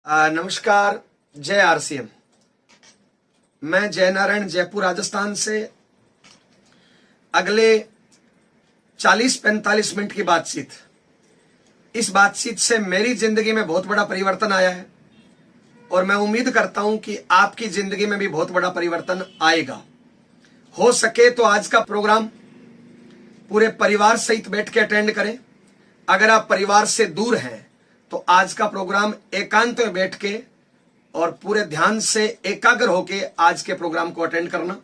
नमस्कार, जय आरसीएम। मैं जय नारायण जयपुर राजस्थान से अगले 40-45 मिनट की बातचीत। इस बातचीत से मेरी जिंदगी में बहुत बड़ा परिवर्तन आया है और मैं उम्मीद करता हूं कि आपकी जिंदगी में भी बहुत बड़ा परिवर्तन आएगा। हो सके तो आज का प्रोग्राम पूरे परिवार सहित बैठ के अटेंड करें। अगर आप परिवार से दूर हैं तो आज का प्रोग्राम एकांत में बैठ के और पूरे ध्यान से एकाग्र होके आज के प्रोग्राम को अटेंड करना।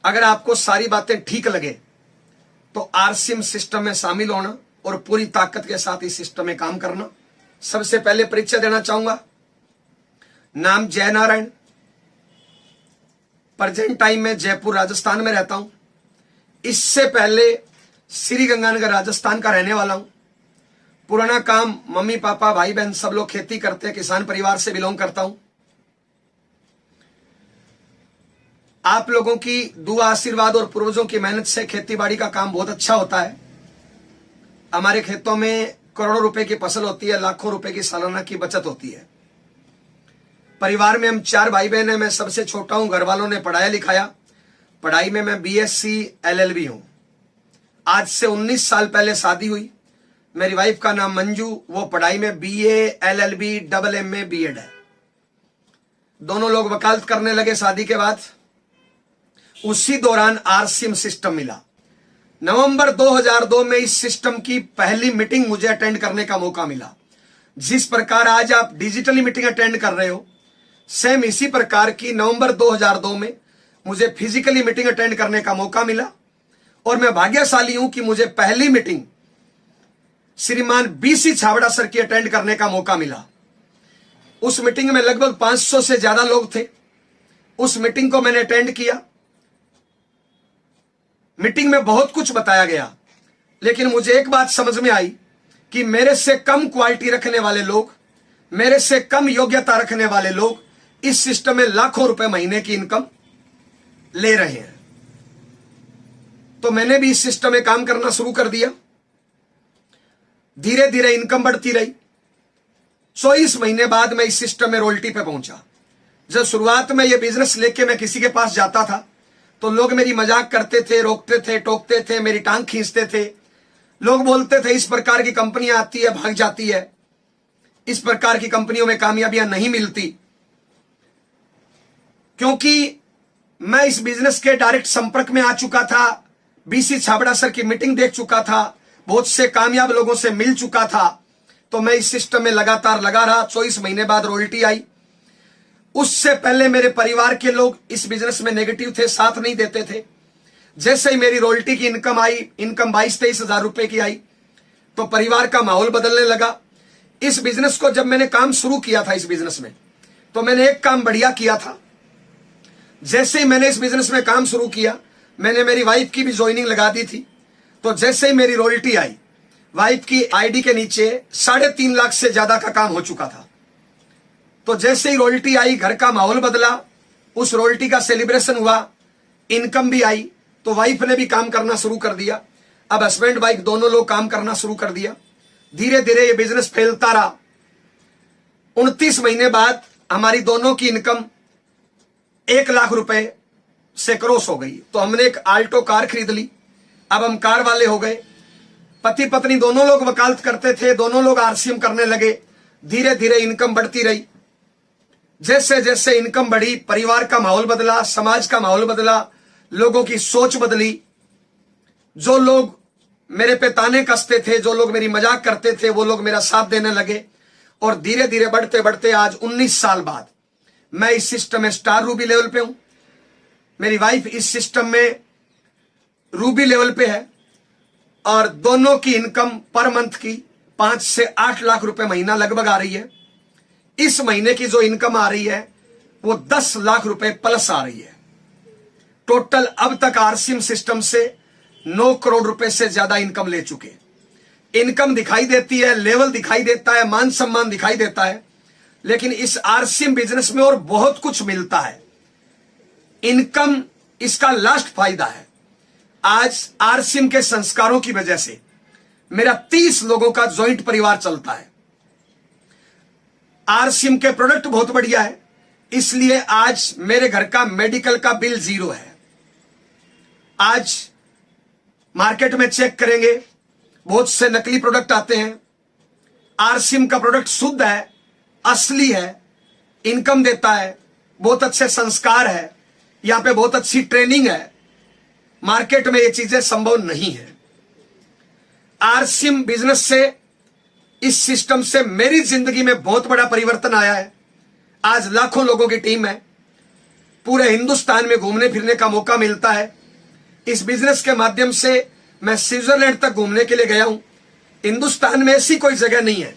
अगर आपको सारी बातें ठीक लगे तो आरसीएम सिस्टम में शामिल होना और पूरी ताकत के साथ इस सिस्टम में काम करना। सबसे पहले परिचय देना चाहूंगा। नाम जय नारायण, प्रेजेंट टाइम में जयपुर राजस्थान में रहता हूं। इससे पहले श्री गंगानगर राजस्थान का रहने वाला हूं। पुराना काम मम्मी पापा भाई बहन सब लोग खेती करते हैं, किसान परिवार से बिलोंग करता हूं। आप लोगों की दुआ आशीर्वाद और पूर्वजों की मेहनत से खेतीबाड़ी का काम बहुत अच्छा होता है। हमारे खेतों में करोड़ों रुपए की फसल होती है, लाखों रुपए की सालाना की बचत होती है। परिवार में हम 4 भाई बहन हैं, मैं सबसे छोटा हूं। घर वालों ने पढ़ाया लिखाया, पढ़ाई में मैं बीएससी एलएलबी हूं। आज से 19 साल पहले शादी हुई। मेरी वाइफ का नाम मंजू, वो पढ़ाई में BA LLB double MA BEd है। दोनों लोग वकालत करने लगे शादी के बाद। उसी दौरान आरसीएम सिस्टम मिला। नवंबर 2002 में इस सिस्टम की पहली मीटिंग मुझे अटेंड करने का मौका मिला। जिस प्रकार आज आप डिजिटली मीटिंग अटेंड कर रहे हो, सेम इसी प्रकार की नवंबर 2002 में मुझे फिजिकली मीटिंग अटेंड करने का मौका मिला। और मैं भाग्यशाली हूं कि मुझे पहली मीटिंग श्रीमान बीसी छाबड़ा सर की अटेंड करने का मौका मिला। उस मीटिंग में लगभग 500 से ज्यादा लोग थे। उस मीटिंग को मैंने अटेंड किया। मीटिंग में बहुत कुछ बताया गया, लेकिन मुझे एक बात समझ में आई कि मेरे से कम क्वालिटी रखने वाले लोग, मेरे से कम योग्यता रखने वाले लोग इस सिस्टम में लाखों रुपए महीने की इनकम ले रहे हैं। तो मैंने भी इस सिस्टम में काम करना शुरू कर दिया। धीरे धीरे इनकम बढ़ती रही। 24 महीने बाद मैं इस सिस्टम में रॉयल्टी पे पहुंचा। जब शुरुआत में ये बिजनेस लेके मैं किसी के पास जाता था तो लोग मेरी मजाक करते थे, रोकते थे, टोकते थे, मेरी टांग खींचते थे। लोग बोलते थे इस प्रकार की कंपनियां आती है भाग जाती है, इस प्रकार की कंपनियों में कामयाबियां नहीं मिलती। क्योंकि मैं इस बिजनेस के डायरेक्ट संपर्क में आ चुका था, बीसी छाबड़ा सर की मीटिंग देख चुका था, बहुत से कामयाब लोगों से मिल चुका था। तो मैं इस सिस्टम में लगातार लगा रहा। 24 महीने बाद रॉयल्टी आई। उससे पहले मेरे परिवार के लोग इस बिजनेस में नेगेटिव थे, साथ नहीं देते थे। जैसे ही मेरी रॉयल्टी की इनकम आई, इनकम 22-23 हजार रुपए की आई, तो परिवार का माहौल बदलने लगा। इस बिजनेस को जब मैंने काम शुरू किया था इस बिजनेस में, तो मैंने एक काम बढ़िया किया था। जैसे ही मैंने इस बिजनेस में काम शुरू किया, मैंने मेरी वाइफ की भी ज्वाइनिंग लगा दी थी। तो जैसे ही मेरी रॉयल्टी आई, वाइफ की आईडी के नीचे 3.5 लाख से ज्यादा का काम हो चुका था। तो जैसे ही रॉयल्टी आई, घर का माहौल बदला, उस रॉयल्टी का सेलिब्रेशन हुआ, इनकम भी आई, तो वाइफ ने भी काम करना शुरू कर दिया। अब हस्बैंड वाइफ दोनों लोग काम करना शुरू कर दिया। धीरे धीरे ये बिजनेस फैलता रहा। 29 महीने बाद हमारी दोनों की इनकम 1 लाख रुपए से क्रॉस हो गई। तो हमने एक आल्टो कार खरीद ली। अब हम कार वाले हो गए। पति पत्नी दोनों लोग वकालत करते थे, दोनों लोग आरसीएम करने लगे। धीरे धीरे इनकम बढ़ती रही। जैसे जैसे इनकम बढ़ी, परिवार का माहौल बदला, समाज का माहौल बदला, लोगों की सोच बदली। जो लोग मेरे पे ताने कसते थे, जो लोग मेरी मजाक करते थे, वो लोग मेरा साथ देने लगे। और धीरे धीरे बढ़ते बढ़ते आज 19 साल बाद मैं इस सिस्टम में स्टार रूबी लेवल पे हूं। मेरी वाइफ इस सिस्टम में रूबी लेवल पे है और दोनों की इनकम पर मंथ की 5 से 8 लाख रुपए महीना लगभग आ रही है। इस महीने की जो इनकम आ रही है वो 10 लाख रुपए प्लस आ रही है। टोटल अब तक आरसीएम सिस्टम से 9 करोड़ रुपए से ज्यादा इनकम ले चुके। इनकम दिखाई देती है, लेवल दिखाई देता है, मान सम्मान दिखाई देता है, लेकिन इस आरसीएम बिजनेस में और बहुत कुछ मिलता है। इनकम इसका लास्ट फायदा है। आज आरसीएम के संस्कारों की वजह से मेरा 30 लोगों का ज्वाइंट परिवार चलता है। आरसीएम के प्रोडक्ट बहुत बढ़िया है, इसलिए आज मेरे घर का मेडिकल का बिल 0 है। आज मार्केट में चेक करेंगे, बहुत से नकली प्रोडक्ट आते हैं। आरसीएम का प्रोडक्ट शुद्ध है, असली है, इनकम देता है, बहुत अच्छे संस्कार है, यहां पे बहुत अच्छी ट्रेनिंग है। मार्केट में ये चीजें संभव नहीं है। आरसीएम बिजनेस से, इस सिस्टम से मेरी जिंदगी में बहुत बड़ा परिवर्तन आया है। आज लाखों लोगों की टीम है, पूरे हिंदुस्तान में घूमने फिरने का मौका मिलता है। इस बिजनेस के माध्यम से मैं स्विट्जरलैंड तक घूमने के लिए गया हूं। हिंदुस्तान में ऐसी कोई जगह नहीं है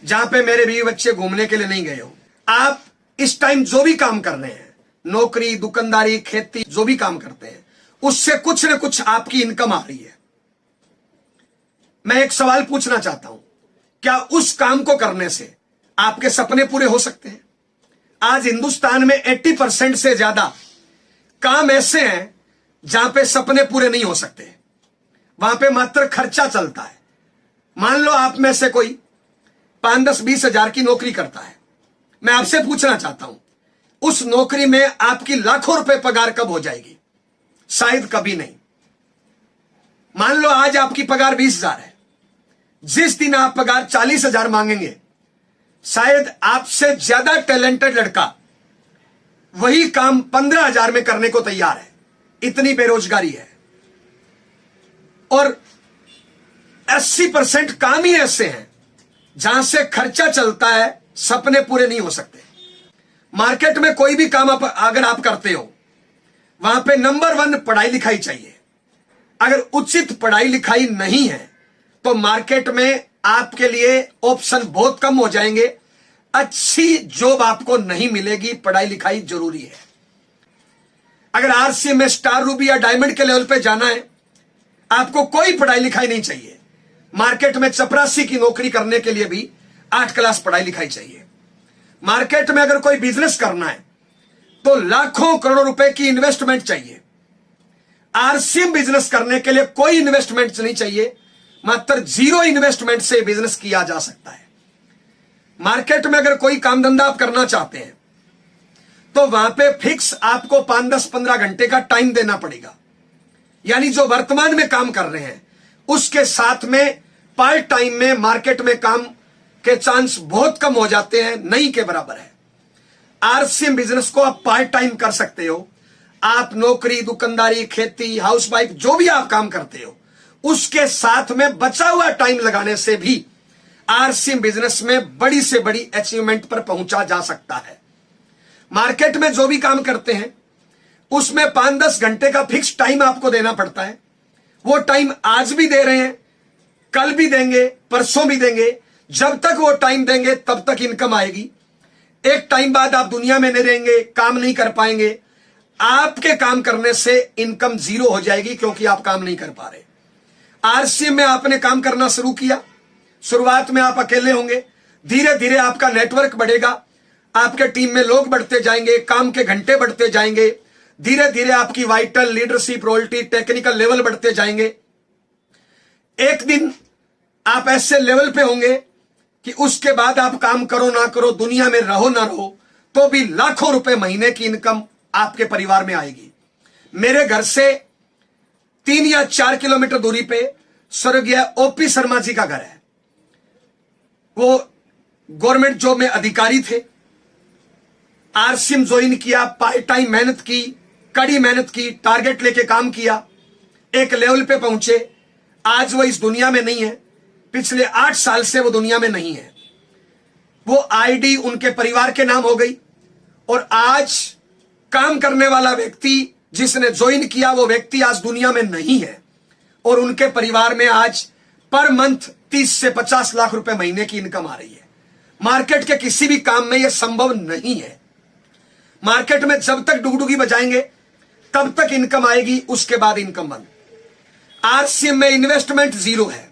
जहां पे मेरे बीवी बच्चे घूमने के लिए नहीं गए हो। आप इस टाइम जो भी काम कर रहे हैं, नौकरी, दुकानदारी, खेती, जो भी काम करते हैं, उससे कुछ न कुछ आपकी इनकम आ रही है। मैं एक सवाल पूछना चाहता हूं, क्या उस काम को करने से आपके सपने पूरे हो सकते हैं? आज हिंदुस्तान में 80% से ज्यादा काम ऐसे हैं जहां पे सपने पूरे नहीं हो सकते, वहां पे मात्र खर्चा चलता है। मान लो आप में से कोई 5, 10, 20 हजार की नौकरी करता है। मैं आपसे पूछना चाहता हूं, उस नौकरी में आपकी लाखों रुपए पगार कब हो जाएगी? शायद कभी नहीं। मान लो आज आपकी पगार 20,000 है, जिस दिन आप पगार 40,000 मांगेंगे, शायद आपसे ज्यादा टैलेंटेड लड़का वही काम 15,000 में करने को तैयार है। इतनी बेरोजगारी है। और 80% काम ही ऐसे हैं जहां से खर्चा चलता है, सपने पूरे नहीं हो सकते। मार्केट में कोई भी काम अगर आप करते हो, वहां पे नंबर 1 पढ़ाई लिखाई चाहिए। अगर उचित पढ़ाई लिखाई नहीं है तो मार्केट में आपके लिए ऑप्शन बहुत कम हो जाएंगे, अच्छी जॉब आपको नहीं मिलेगी। पढ़ाई लिखाई जरूरी है। अगर आरसीएम में स्टार, रूबी या डायमंड के लेवल पे जाना है, आपको कोई पढ़ाई लिखाई नहीं चाहिए। मार्केट में चपरासी की नौकरी करने के लिए भी 8 क्लास पढ़ाई लिखाई चाहिए। मार्केट में अगर कोई बिजनेस करना है तो लाखों करोड़ों रुपए की इन्वेस्टमेंट चाहिए। आरसीएम बिजनेस करने के लिए कोई इन्वेस्टमेंट नहीं चाहिए, मात्र 0 इन्वेस्टमेंट से बिजनेस किया जा सकता है। मार्केट में अगर कोई काम धंधा आप करना चाहते हैं तो वहां पे फिक्स आपको 5, 10, 15 घंटे का टाइम देना पड़ेगा। यानी जो वर्तमान में काम कर रहे हैं उसके साथ में पार्ट टाइम में मार्केट में काम के चांस बहुत कम हो जाते हैं, नहीं के बराबर है। आरसीएम बिजनेस को आप पार्ट टाइम कर सकते हो। आप नौकरी, दुकानदारी, खेती, हाउसवाइफ, जो भी आप काम करते हो, उसके साथ में बचा हुआ टाइम लगाने से भी आरसीएम बिजनेस में बड़ी से बड़ी अचीवमेंट पर पहुंचा जा सकता है। मार्केट में जो भी काम करते हैं उसमें 5, 10 घंटे का फिक्स टाइम आपको देना पड़ता है। वो टाइम आज भी दे रहे हैं, कल भी देंगे, परसों भी देंगे। जब तक वो टाइम देंगे तब तक इनकम आएगी। एक टाइम बाद आप दुनिया में नहीं रहेंगे, काम नहीं कर पाएंगे। आपके काम करने से इनकम 0 हो जाएगी, क्योंकि आप काम नहीं कर पा रहे। आरसीएम में आपने काम करना शुरू किया, शुरुआत में आप अकेले होंगे, धीरे धीरे आपका नेटवर्क बढ़ेगा, आपके टीम में लोग बढ़ते जाएंगे, काम के घंटे बढ़ते जाएंगे, धीरे धीरे आपकी vital, leadership, royalty, technical level बढ़ते जाएंगे। एक दिन आप ऐसे लेवल पे होंगे कि उसके बाद आप काम करो ना करो, दुनिया में रहो ना रहो, तो भी लाखों रुपए महीने की इनकम आपके परिवार में आएगी। मेरे घर से 3 या 4 किलोमीटर दूरी पे स्वर्गीय ओपी शर्मा जी का घर है। वो गवर्नमेंट जॉब में अधिकारी थे। आरसीएम ज्वाइन किया, पार्ट टाइम मेहनत की, कड़ी मेहनत की, टारगेट लेके काम किया, एक लेवल पे पहुंचे। आज वो इस दुनिया में नहीं है, पिछले 8 साल से वो दुनिया में नहीं है। वो आईडी उनके परिवार के नाम हो गई, और आज काम करने वाला व्यक्ति जिसने ज्वाइन किया वो व्यक्ति आज दुनिया में नहीं है, और उनके परिवार में आज पर मंथ 30 से 50 लाख रुपए महीने की इनकम आ रही है। मार्केट के किसी भी काम में यह संभव नहीं है। मार्केट में जब तक डुगडुगी बजाएंगे तब तक इनकम आएगी, उसके बाद इनकम बंद। आरसीएम में इन्वेस्टमेंट 0 है।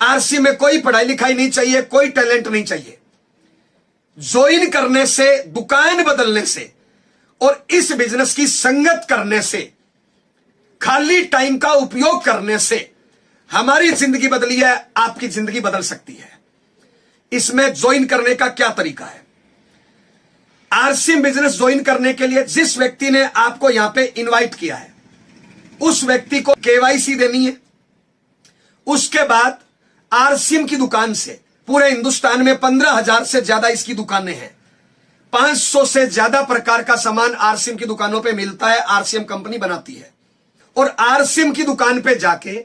आरसीएम में कोई पढ़ाई लिखाई नहीं चाहिए, कोई टैलेंट नहीं चाहिए। ज्वाइन करने से, दुकान बदलने से और इस बिजनेस की संगत करने से, खाली टाइम का उपयोग करने से हमारी जिंदगी बदली है, आपकी जिंदगी बदल सकती है। इसमें ज्वाइन करने का क्या तरीका है। आरसीएम बिजनेस ज्वाइन करने के लिए जिस व्यक्ति ने आपको यहां पे इनवाइट किया है उस व्यक्ति को केवाईसी देनी है। उसके बाद आरसीएम की दुकान से पूरे हिंदुस्तान में 15,000 से ज्यादा इसकी दुकानें हैं। 500 से ज्यादा प्रकार का सामान आरसीएम की दुकानों पे मिलता है, आरसीएम कंपनी बनाती है। और आरसीएम की दुकान पे जाके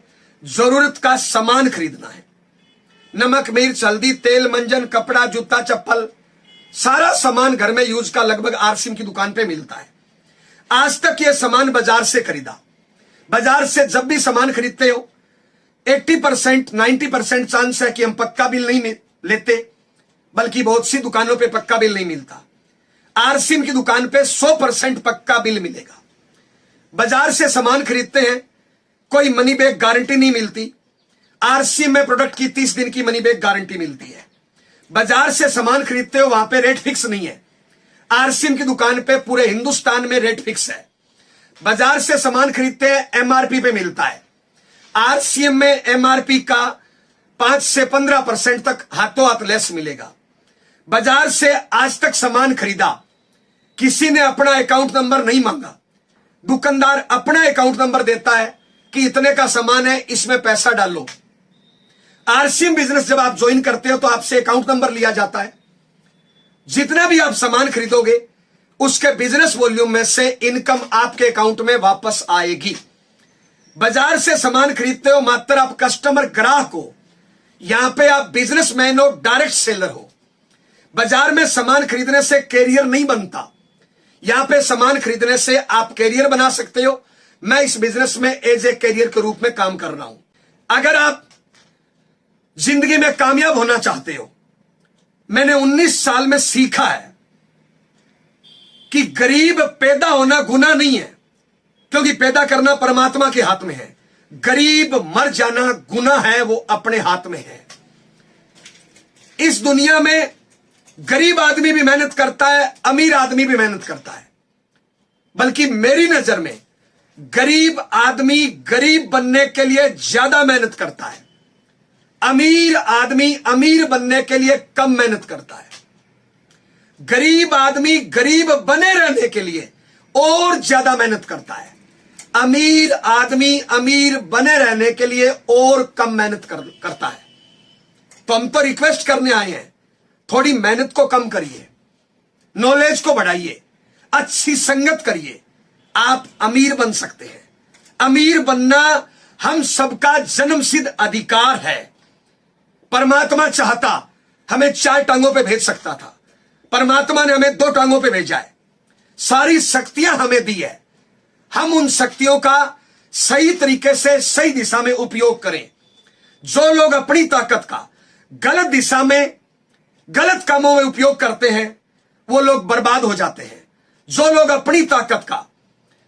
जरूरत का सामान खरीदना है। नमक, मिर्च, हल्दी, तेल, मंजन, कपड़ा, जूता, चप्पल, सारा सामान घर में यूज का लगभग आरसीएम की दुकान पे मिलता है। आज तक ये सामान बाजार से खरीदा। बाजार से जब भी सामान खरीदते हो 80% 90% चांस है कि हम पक्का बिल नहीं लेते, बल्कि बहुत सी दुकानों पे पक्का बिल नहीं मिलता। आरसीएम की दुकान पे 100% पक्का बिल मिलेगा। बाजार से सामान खरीदते हैं, कोई मनी बैक गारंटी नहीं मिलती। आरसीएम में प्रोडक्ट की 30 दिन की मनी बैक गारंटी मिलती है। बाजार से सामान खरीदते हो, वहां पे रेट फिक्स नहीं है। आरसीएम की दुकान पे पूरे हिंदुस्तान में रेट फिक्स है। बाजार से सामान खरीदते हैं, एमआरपी पे मिलता है। आरसीएम में एमआरपी का 5 से 15% तक हाथों हाथ लेस मिलेगा। बाजार से आज तक सामान खरीदा, किसी ने अपना अकाउंट नंबर नहीं मांगा। दुकानदार अपना अकाउंट नंबर देता है कि इतने का सामान है, इसमें पैसा डालो। आरसीएम बिजनेस जब आप ज्वाइन करते हो तो आपसे अकाउंट नंबर लिया जाता है। जितना भी आप सामान खरीदोगे उसके बिजनेस वॉल्यूम में से इनकम आपके अकाउंट में वापस आएगी। बाजार से सामान खरीदते हो, मात्र आप कस्टमर ग्राहक हो। यहां पे आप बिजनेसमैन हो, डायरेक्ट सेलर हो। बाजार में सामान खरीदने से कैरियर नहीं बनता। यहां पे सामान खरीदने से आप कैरियर बना सकते हो। मैं इस बिजनेस में एज ए कैरियर के रूप में काम कर रहा हूं। अगर आप जिंदगी में कामयाब होना चाहते हो, मैंने 19 साल में सीखा है कि गरीब पैदा होना गुनाह नहीं है, क्योंकि पैदा करना परमात्मा के हाथ में है। गरीब मर जाना गुनाह है, वो अपने हाथ में है। इस दुनिया में गरीब आदमी भी मेहनत करता है, अमीर आदमी भी मेहनत करता है, बल्कि मेरी नजर में गरीब आदमी गरीब बनने के लिए ज्यादा मेहनत करता है। अमीर आदमी अमीर बनने के लिए कम मेहनत करता है। गरीब आदमी गरीब बने रहने के लिए और ज्यादा मेहनत करता है। अमीर आदमी अमीर बने रहने के लिए और कम मेहनत करता है। तो हम तो रिक्वेस्ट करने आए हैं, थोड़ी मेहनत को कम करिए, नॉलेज को बढ़ाइए, अच्छी संगत करिए, आप अमीर बन सकते हैं। अमीर बनना हम सबका जन्मसिद्ध अधिकार है। परमात्मा चाहता हमें 4 टांगों पे भेज सकता था, परमात्मा ने हमें 2 टांगों पे भेजा है। सारी शक्तियां हमें दी है, हम उन शक्तियों का सही तरीके से सही दिशा में उपयोग करें। जो लोग अपनी ताकत का गलत दिशा में गलत कामों में उपयोग करते हैं वो लोग बर्बाद हो जाते हैं। जो लोग अपनी ताकत का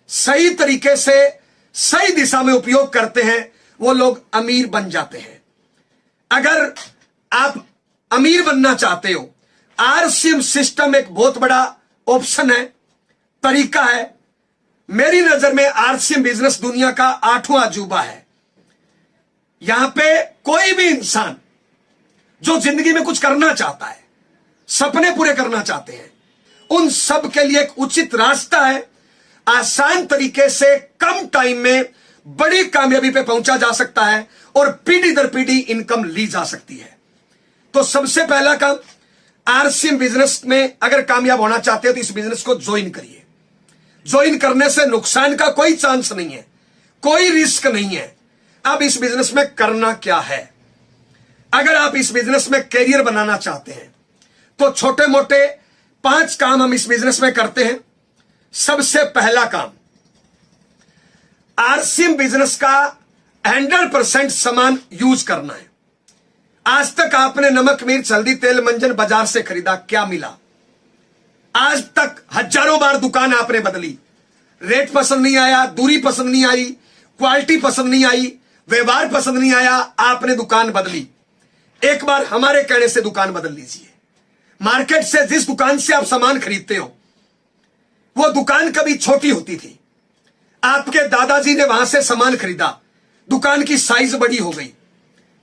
सही तरीके से सही दिशा में उपयोग करते हैं वो लोग अमीर बन जाते हैं। अगर आप अमीर बनना चाहते हो, आरसीएम सिस्टम एक बहुत बड़ा ऑप्शन है, तरीका है। मेरी नजर में आरसीएम बिजनेस दुनिया का 8वां अजूबा है। यहां पे कोई भी इंसान जो जिंदगी में कुछ करना चाहता है, सपने पूरे करना चाहते हैं, उन सब के लिए एक उचित रास्ता है। आसान तरीके से कम टाइम में बड़ी कामयाबी पे पहुंचा जा सकता है और पीढ़ी दर पीढ़ी इनकम ली जा सकती है। तो सबसे पहला काम, आरसीएम बिजनेस में अगर कामयाब होना चाहते हो तो इस बिजनेस को ज्वाइन करिए। ज्वाइन करने से नुकसान का कोई चांस नहीं है, कोई रिस्क नहीं है। अब इस बिजनेस में करना क्या है? अगर आप इस बिजनेस में कैरियर बनाना चाहते हैं तो छोटे मोटे 5 काम हम इस बिजनेस में करते हैं। सबसे पहला काम, आरसीएम बिजनेस का 100% सामान यूज करना है। आज तक आपने नमक, मिर्च, हल्दी, तेल, मंजन बाजार से खरीदा, क्या मिला? आज तक हजारों बार दुकान आपने बदली, रेट पसंद नहीं आया, दूरी पसंद नहीं आई, क्वालिटी पसंद नहीं आई, व्यवहार पसंद नहीं आया, आपने दुकान बदली। एक बार हमारे कहने से दुकान बदल लीजिए। मार्केट से जिस दुकान से आप सामान खरीदते हो वो दुकान कभी छोटी होती थी, आपके दादाजी ने वहां से सामान खरीदा, दुकान की साइज बड़ी हो गई,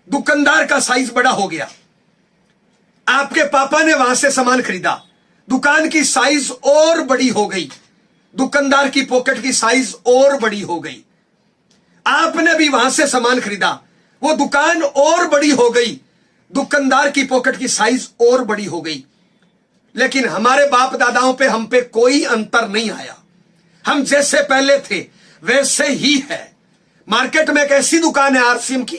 दुकानदार का साइज बड़ा हो गया। आपके पापा ने वहां से सामान खरीदा, दुकान की साइज और बड़ी हो गई, दुकानदार की पॉकेट की साइज और बड़ी हो गई। आपने भी वहां से सामान खरीदा, वो दुकान और बड़ी हो गई, दुकानदार की पॉकेट की साइज और बड़ी हो गई। लेकिन हमारे बाप दादाओं पे हम पे कोई अंतर नहीं आया। हम जैसे पहले थे वैसे ही है। मार्केट में एक ऐसी दुकान है आरसीएम की,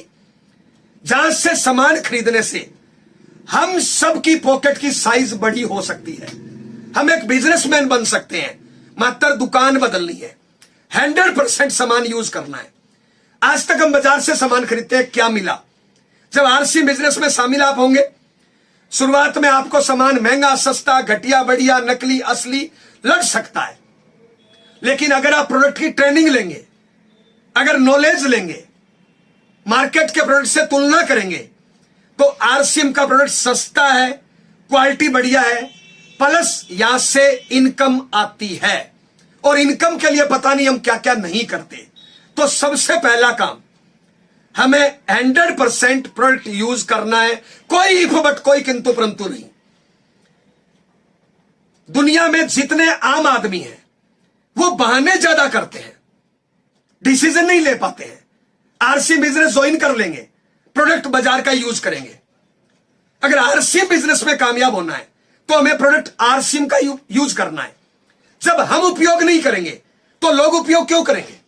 जहां से सामान खरीदने से हम सब की पॉकेट की साइज बड़ी हो सकती है। हम एक बिजनेसमैन बन सकते हैं, मात्र दुकान बदलनी है, 100% सामान यूज करना है। आज तक हम बाजार से सामान खरीदते हैं, क्या मिला? जब आरसी बिजनेस में शामिल आप होंगे, शुरुआत में आपको सामान महंगा, सस्ता, घटिया, बढ़िया, नकली, असली लग सकता है। लेकिन अगर आप प्रोडक्ट की ट्रेनिंग लेंगे, अगर नॉलेज लेंगे, मार्केट के प्रोडक्ट से तुलना करेंगे, तो आरसीएम का प्रोडक्ट सस्ता है, क्वालिटी बढ़िया है, प्लस यहां से इनकम आती है। और इनकम के लिए पता नहीं हम क्या क्या नहीं करते। तो सबसे पहला काम, हमें 100% प्रोडक्ट यूज करना है। कोई इफ बट, कोई किंतु परंतु नहीं। दुनिया में जितने आम आदमी हैं वो बहाने ज्यादा करते हैं, डिसीजन नहीं ले पाते हैं। आरसी बिजनेस ज्वाइन कर लेंगे, प्रोडक्ट बाजार का यूज करेंगे। अगर आरसी बिजनेस में कामयाब होना है तो हमें प्रोडक्ट आरसीएम का यूज करना है। जब हम उपयोग नहीं करेंगे तो लोग उपयोग क्यों करेंगे?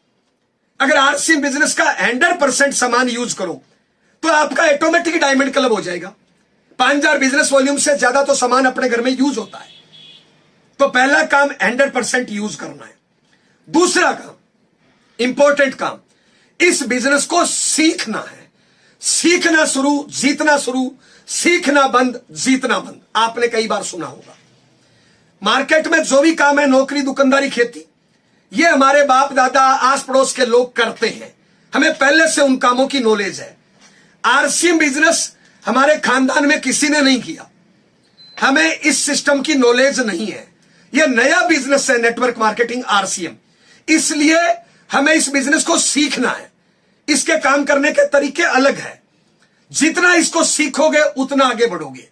अगर आरसीएम बिजनेस का 100% सामान यूज करो तो आपका ऑटोमेटिक डायमंड क्लब हो जाएगा। 5000 बिजनेस वॉल्यूम से ज्यादा तो सामान अपने घर में यूज होता है। तो पहला काम 100% यूज करना है। दूसरा काम, इंपॉर्टेंट काम, इस बिजनेस को सीखना है। सीखना शुरू, जीतना शुरू, सीखना बंद, जीतना बंद। आपने कई बार सुना होगा। मार्केट में जो भी काम है, नौकरी, दुकानदारी, खेती, ये हमारे बाप दादा, आस पड़ोस के लोग करते हैं। हमें पहले से उन कामों की नॉलेज है। आरसीएम बिजनेस हमारे खानदान में किसी ने नहीं किया। हमें इस सिस्टम की नॉलेज नहीं है। यह नया बिजनेस है, नेटवर्क मार्केटिंग, आरसीएम। इसलिए हमें इस बिजनेस को सीखना है। इसके काम करने के तरीके अलग है। जितना इसको सीखोगे उतना आगे बढ़ोगे।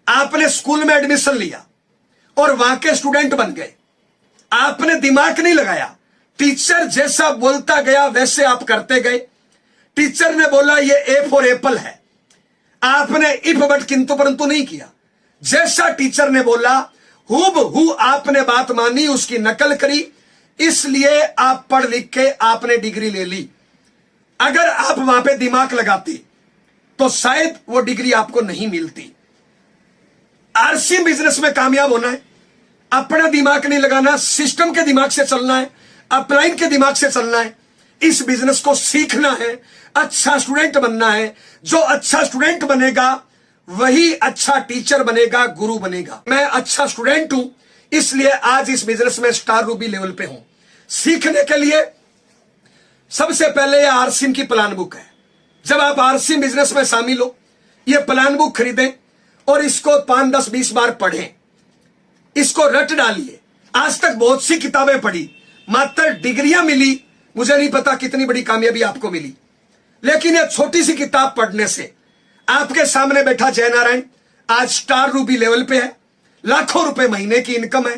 आपने स्कूल में एडमिशन लिया और वहां के स्टूडेंट बन गए, आपने दिमाग नहीं लगाया, टीचर जैसा बोलता गया वैसे आप करते गए। टीचर ने बोला ये ए फॉर एप्पल है, आपने इफ बट किंतु परंतु नहीं किया। जैसा टीचर ने बोला हूबहू आपने बात मानी, उसकी नकल करी, इसलिए आप पढ़ लिख के आपने डिग्री ले ली। अगर आप वहां पे दिमाग लगाते तो शायद वो डिग्री आपको नहीं मिलती। आरसीएम बिजनेस में कामयाब होना है, अपना दिमाग नहीं लगाना, सिस्टम के दिमाग से चलना है, अपलाइन के दिमाग से चलना है। इस बिजनेस को सीखना है, अच्छा स्टूडेंट बनना है। जो अच्छा स्टूडेंट बनेगा वही अच्छा टीचर बनेगा, गुरु बनेगा। मैं अच्छा स्टूडेंट हूं, इसलिए आज इस बिजनेस में स्टार रूबी लेवल पे हूं। सीखने के लिए सबसे पहले यह आरसीएम की प्लान बुक है। जब आप आरसीएम बिजनेस में शामिल हो, यह प्लान बुक खरीदें और इसको 5, 10, 20 बार पढ़ें। इसको रट डालिए। आज तक बहुत सी किताबें पढ़ी, मात्र डिग्रियां मिली, मुझे नहीं पता कितनी बड़ी कामयाबी आपको मिली। लेकिन यह छोटी सी किताब पढ़ने से, आपके सामने बैठा जयनारायण आज स्टार रूबी लेवल पे है, लाखों रुपए महीने की इनकम है,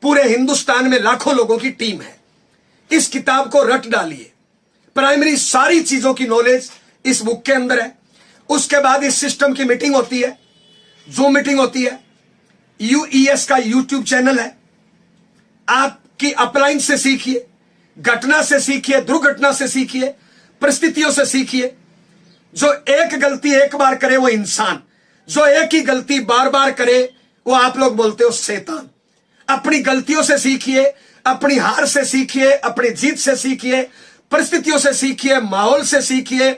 पूरे हिंदुस्तान में लाखों लोगों की टीम है। इस किताब को रट डालिए। प्राइमरी सारी चीजों की नॉलेज इस बुक के अंदर है। उसके बाद इस सिस्टम की मीटिंग होती है, जूम मीटिंग होती है, यूईएस का यूट्यूब चैनल है। आपकी अपलाइन से सीखिए, घटना से सीखिए, दुर्घटना से सीखिए, परिस्थितियों से सीखिए। जो एक गलती एक बार करे वो इंसान, जो एक ही गलती बार बार करे वो आप लोग बोलते हो शैतान। अपनी गलतियों से सीखिए, अपनी हार से सीखिए, अपनी जीत से सीखिए, परिस्थितियों से सीखिए, माहौल से सीखिए,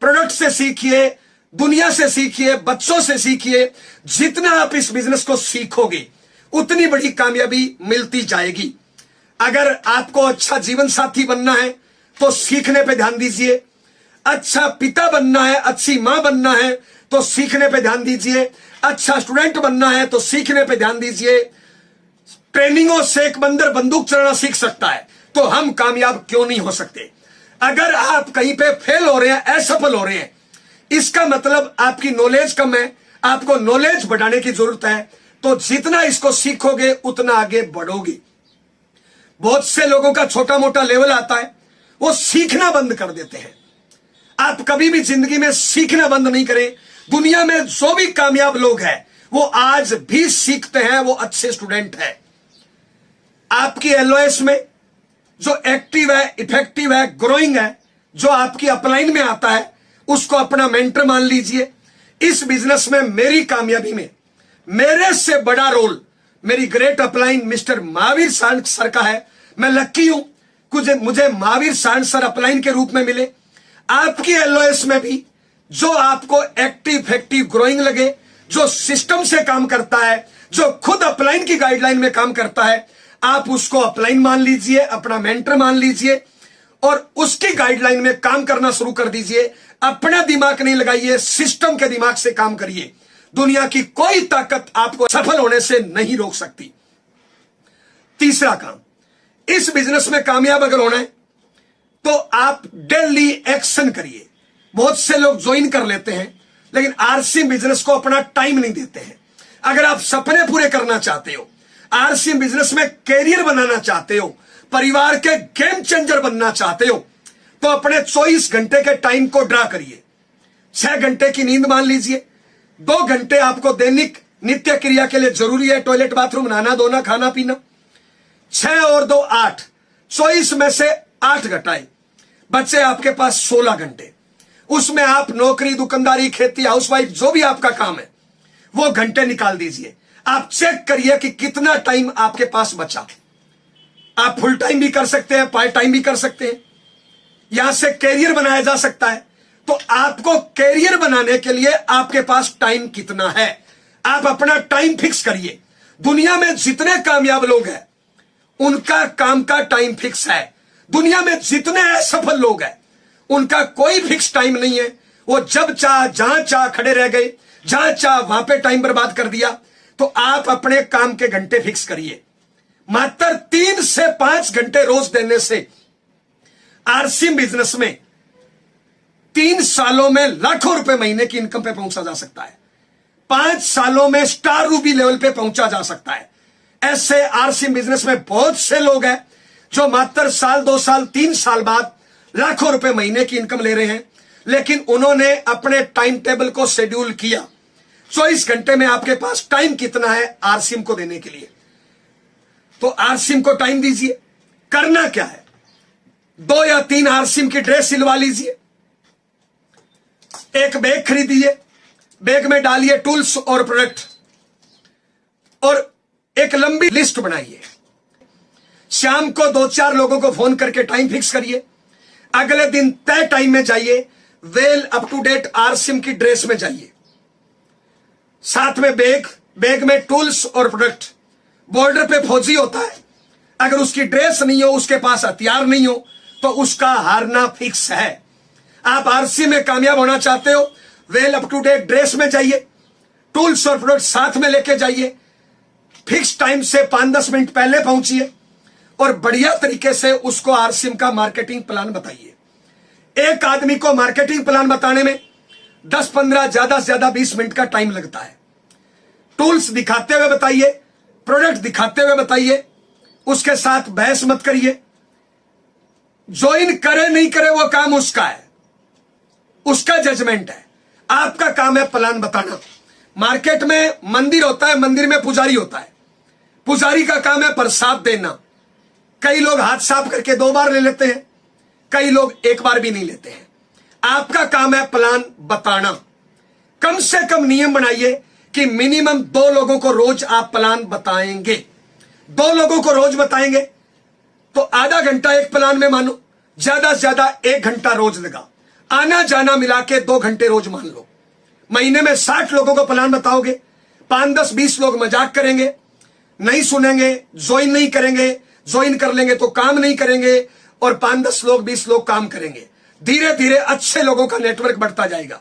प्रोडक्ट से सीखिए, दुनिया से सीखिए, बच्चों से सीखिए। जितना आप इस बिजनेस को सीखोगे उतनी बड़ी कामयाबी मिलती जाएगी। अगर आपको अच्छा जीवन साथी बनना है तो सीखने पे ध्यान दीजिए। अच्छा पिता बनना है, अच्छी मां बनना है तो सीखने पे ध्यान दीजिए। अच्छा स्टूडेंट बनना है तो सीखने पे ध्यान दीजिए। ट्रेनिंगों से एक बंदर बंदूक चलाना सीख सकता है तो हम कामयाब क्यों नहीं हो सकते? अगर आप कहीं पे फेल हो रहे हैं, असफल हो रहे हैं, इसका मतलब आपकी नॉलेज कम है, आपको नॉलेज बढ़ाने की जरूरत है। तो जितना इसको सीखोगे उतना आगे बढ़ोगे। बहुत से लोगों का छोटा मोटा लेवल आता है, वो सीखना बंद कर देते हैं। आप कभी भी जिंदगी में सीखना बंद नहीं करें। दुनिया में जो भी कामयाब लोग हैं वो आज भी सीखते हैं, वो अच्छे स्टूडेंट हैं। आपकी एलओएस में जो एक्टिव है, इफेक्टिव है, ग्रोइंग है, जो आपकी अपलाइन में आता है, उसको अपना मेंटर मान लीजिए। इस बिजनेस में मेरी कामयाबी में मेरे से बड़ा रोल मेरी ग्रेट अपलाइन मिस्टर महावीर सांड सर का है। मैं लक्की हूं मुझे महावीर सांड सर अपलाइन के रूप में मिले। आपकी एलओएस में भी जो आपको एक्टिव इफेक्टिव ग्रोइंग लगे, जो सिस्टम से काम करता है, जो खुद अपलाइन की गाइडलाइन में काम करता है, आप उसको अपलाइन मान लीजिए, अपना मेंटर मान लीजिए और उसकी गाइडलाइन में काम करना शुरू कर दीजिए। अपना दिमाग नहीं लगाइए, सिस्टम के दिमाग से काम करिए। दुनिया की कोई ताकत आपको सफल होने से नहीं रोक सकती। तीसरा काम, इस बिजनेस में कामयाब अगर होना है तो आप डेली एक्शन करिए। बहुत से लोग ज्वाइन कर लेते हैं लेकिन आरसी बिजनेस को अपना टाइम नहीं देते हैं। अगर आप सपने पूरे करना चाहते हो, आरसी बिजनेस में कैरियर बनाना चाहते हो, परिवार के गेम चेंजर बनना चाहते हो, तो अपने 24 घंटे के टाइम को ड्रा करिए। 6 घंटे की नींद मान लीजिए, 2 घंटे आपको दैनिक नित्य क्रिया के लिए जरूरी है, टॉयलेट बाथरूम, नहाना धोना, खाना पीना। 6 और 2 8, 24 में से 8 घटाए, बचे आपके पास 16 घंटे। उसमें आप नौकरी, दुकानदारी, खेती, हाउसवाइफ, जो भी आपका काम है वो घंटे निकाल दीजिए। आप चेक करिए कि कितना टाइम आपके पास बचा। आप फुल टाइम भी कर सकते हैं, पार्ट टाइम भी कर सकते हैं। यहां से कैरियर बनाया जा सकता है। तो आपको कैरियर बनाने के लिए आपके पास टाइम कितना है, आप अपना टाइम फिक्स करिए। दुनिया में जितने कामयाब लोग हैं उनका काम का टाइम फिक्स है। दुनिया में जितने असफल लोग हैं उनका कोई फिक्स टाइम नहीं है। वो जब चाह जहां चाह खड़े रह गए, जहां चाह वहां पे टाइम बर्बाद कर दिया। तो आप अपने काम के घंटे फिक्स करिए। मात्र 3 से 5 घंटे रोज देने से आरसी बिजनेस में 3 सालों में लाखों रुपए महीने की इनकम पे पहुंचा जा सकता है। 5 सालों में स्टार रूबी लेवल पे पहुंचा जा सकता है। ऐसे आरसी बिजनेस में बहुत से लोग हैं जो मात्र साल, 2 साल, 3 साल बाद लाखों रुपए महीने की इनकम ले रहे हैं। लेकिन उन्होंने अपने टाइम टेबल को शेड्यूल किया। 24 घंटे में आपके पास टाइम कितना है आरसीएम को देने के लिए, तो आरसीएम को टाइम दीजिए। करना क्या है, 2 या 3 आरसीएम की ड्रेस सिलवा लीजिए, एक बैग खरीदिए, बैग में डालिए टूल्स और प्रोडक्ट और एक लंबी लिस्ट बनाइए। शाम को 2-4 लोगों को फोन करके टाइम फिक्स करिए। अगले दिन तय टाइम में जाइए, well up to date RCM की ड्रेस में जाइए, साथ में बैग में टूल्स और प्रोडक्ट। बॉर्डर पे फौजी होता है, अगर उसकी ड्रेस नहीं हो, उसके पास हथियार नहीं हो, तो उसका हारना फिक्स है। आप आरसी में कामयाब होना चाहते हो, well up to date dress में जाइए, टूल्स और प्रोडक्ट साथ में लेके जाइए, फिक्स टाइम से 5-10 मिनट पहले पहुंचिए और बढ़िया तरीके से उसको आरसीएम का मार्केटिंग प्लान बताइए। एक आदमी को मार्केटिंग प्लान बताने में 10-15, ज्यादा से ज्यादा 20 मिनट का टाइम लगता है। टूल्स दिखाते हुए बताइए, प्रोडक्ट दिखाते हुए बताइए, उसके साथ बहस मत करिए। ज्वाइन करे नहीं करे वो काम उसका है, उसका जजमेंट है। आपका काम है प्लान बताना। मार्केट में मंदिर होता है, मंदिर में पुजारी होता है, पुजारी का काम है प्रसाद देना। कई लोग हाथ साफ करके 2 बार ले लेते हैं, कई लोग 1 बार भी नहीं लेते हैं। आपका काम है प्लान बताना। कम से कम नियम बनाइए कि मिनिमम 2 लोगों को रोज आप प्लान बताएंगे। 2 लोगों को रोज बताएंगे तो आधा घंटा एक प्लान में मानो, ज्यादा से ज्यादा 1 घंटा रोज लगा। आना जाना मिला के 2 घंटे रोज मान लो। महीने में 60 लोगों को प्लान बताओगे, 5, 10, 20 लोग मजाक करेंगे, नहीं सुनेंगे, ज्वाइन नहीं करेंगे, ज्वाइन कर लेंगे तो काम नहीं करेंगे, और 5, 10 लोग, 20 लोग काम करेंगे। धीरे धीरे अच्छे लोगों का नेटवर्क बढ़ता जाएगा।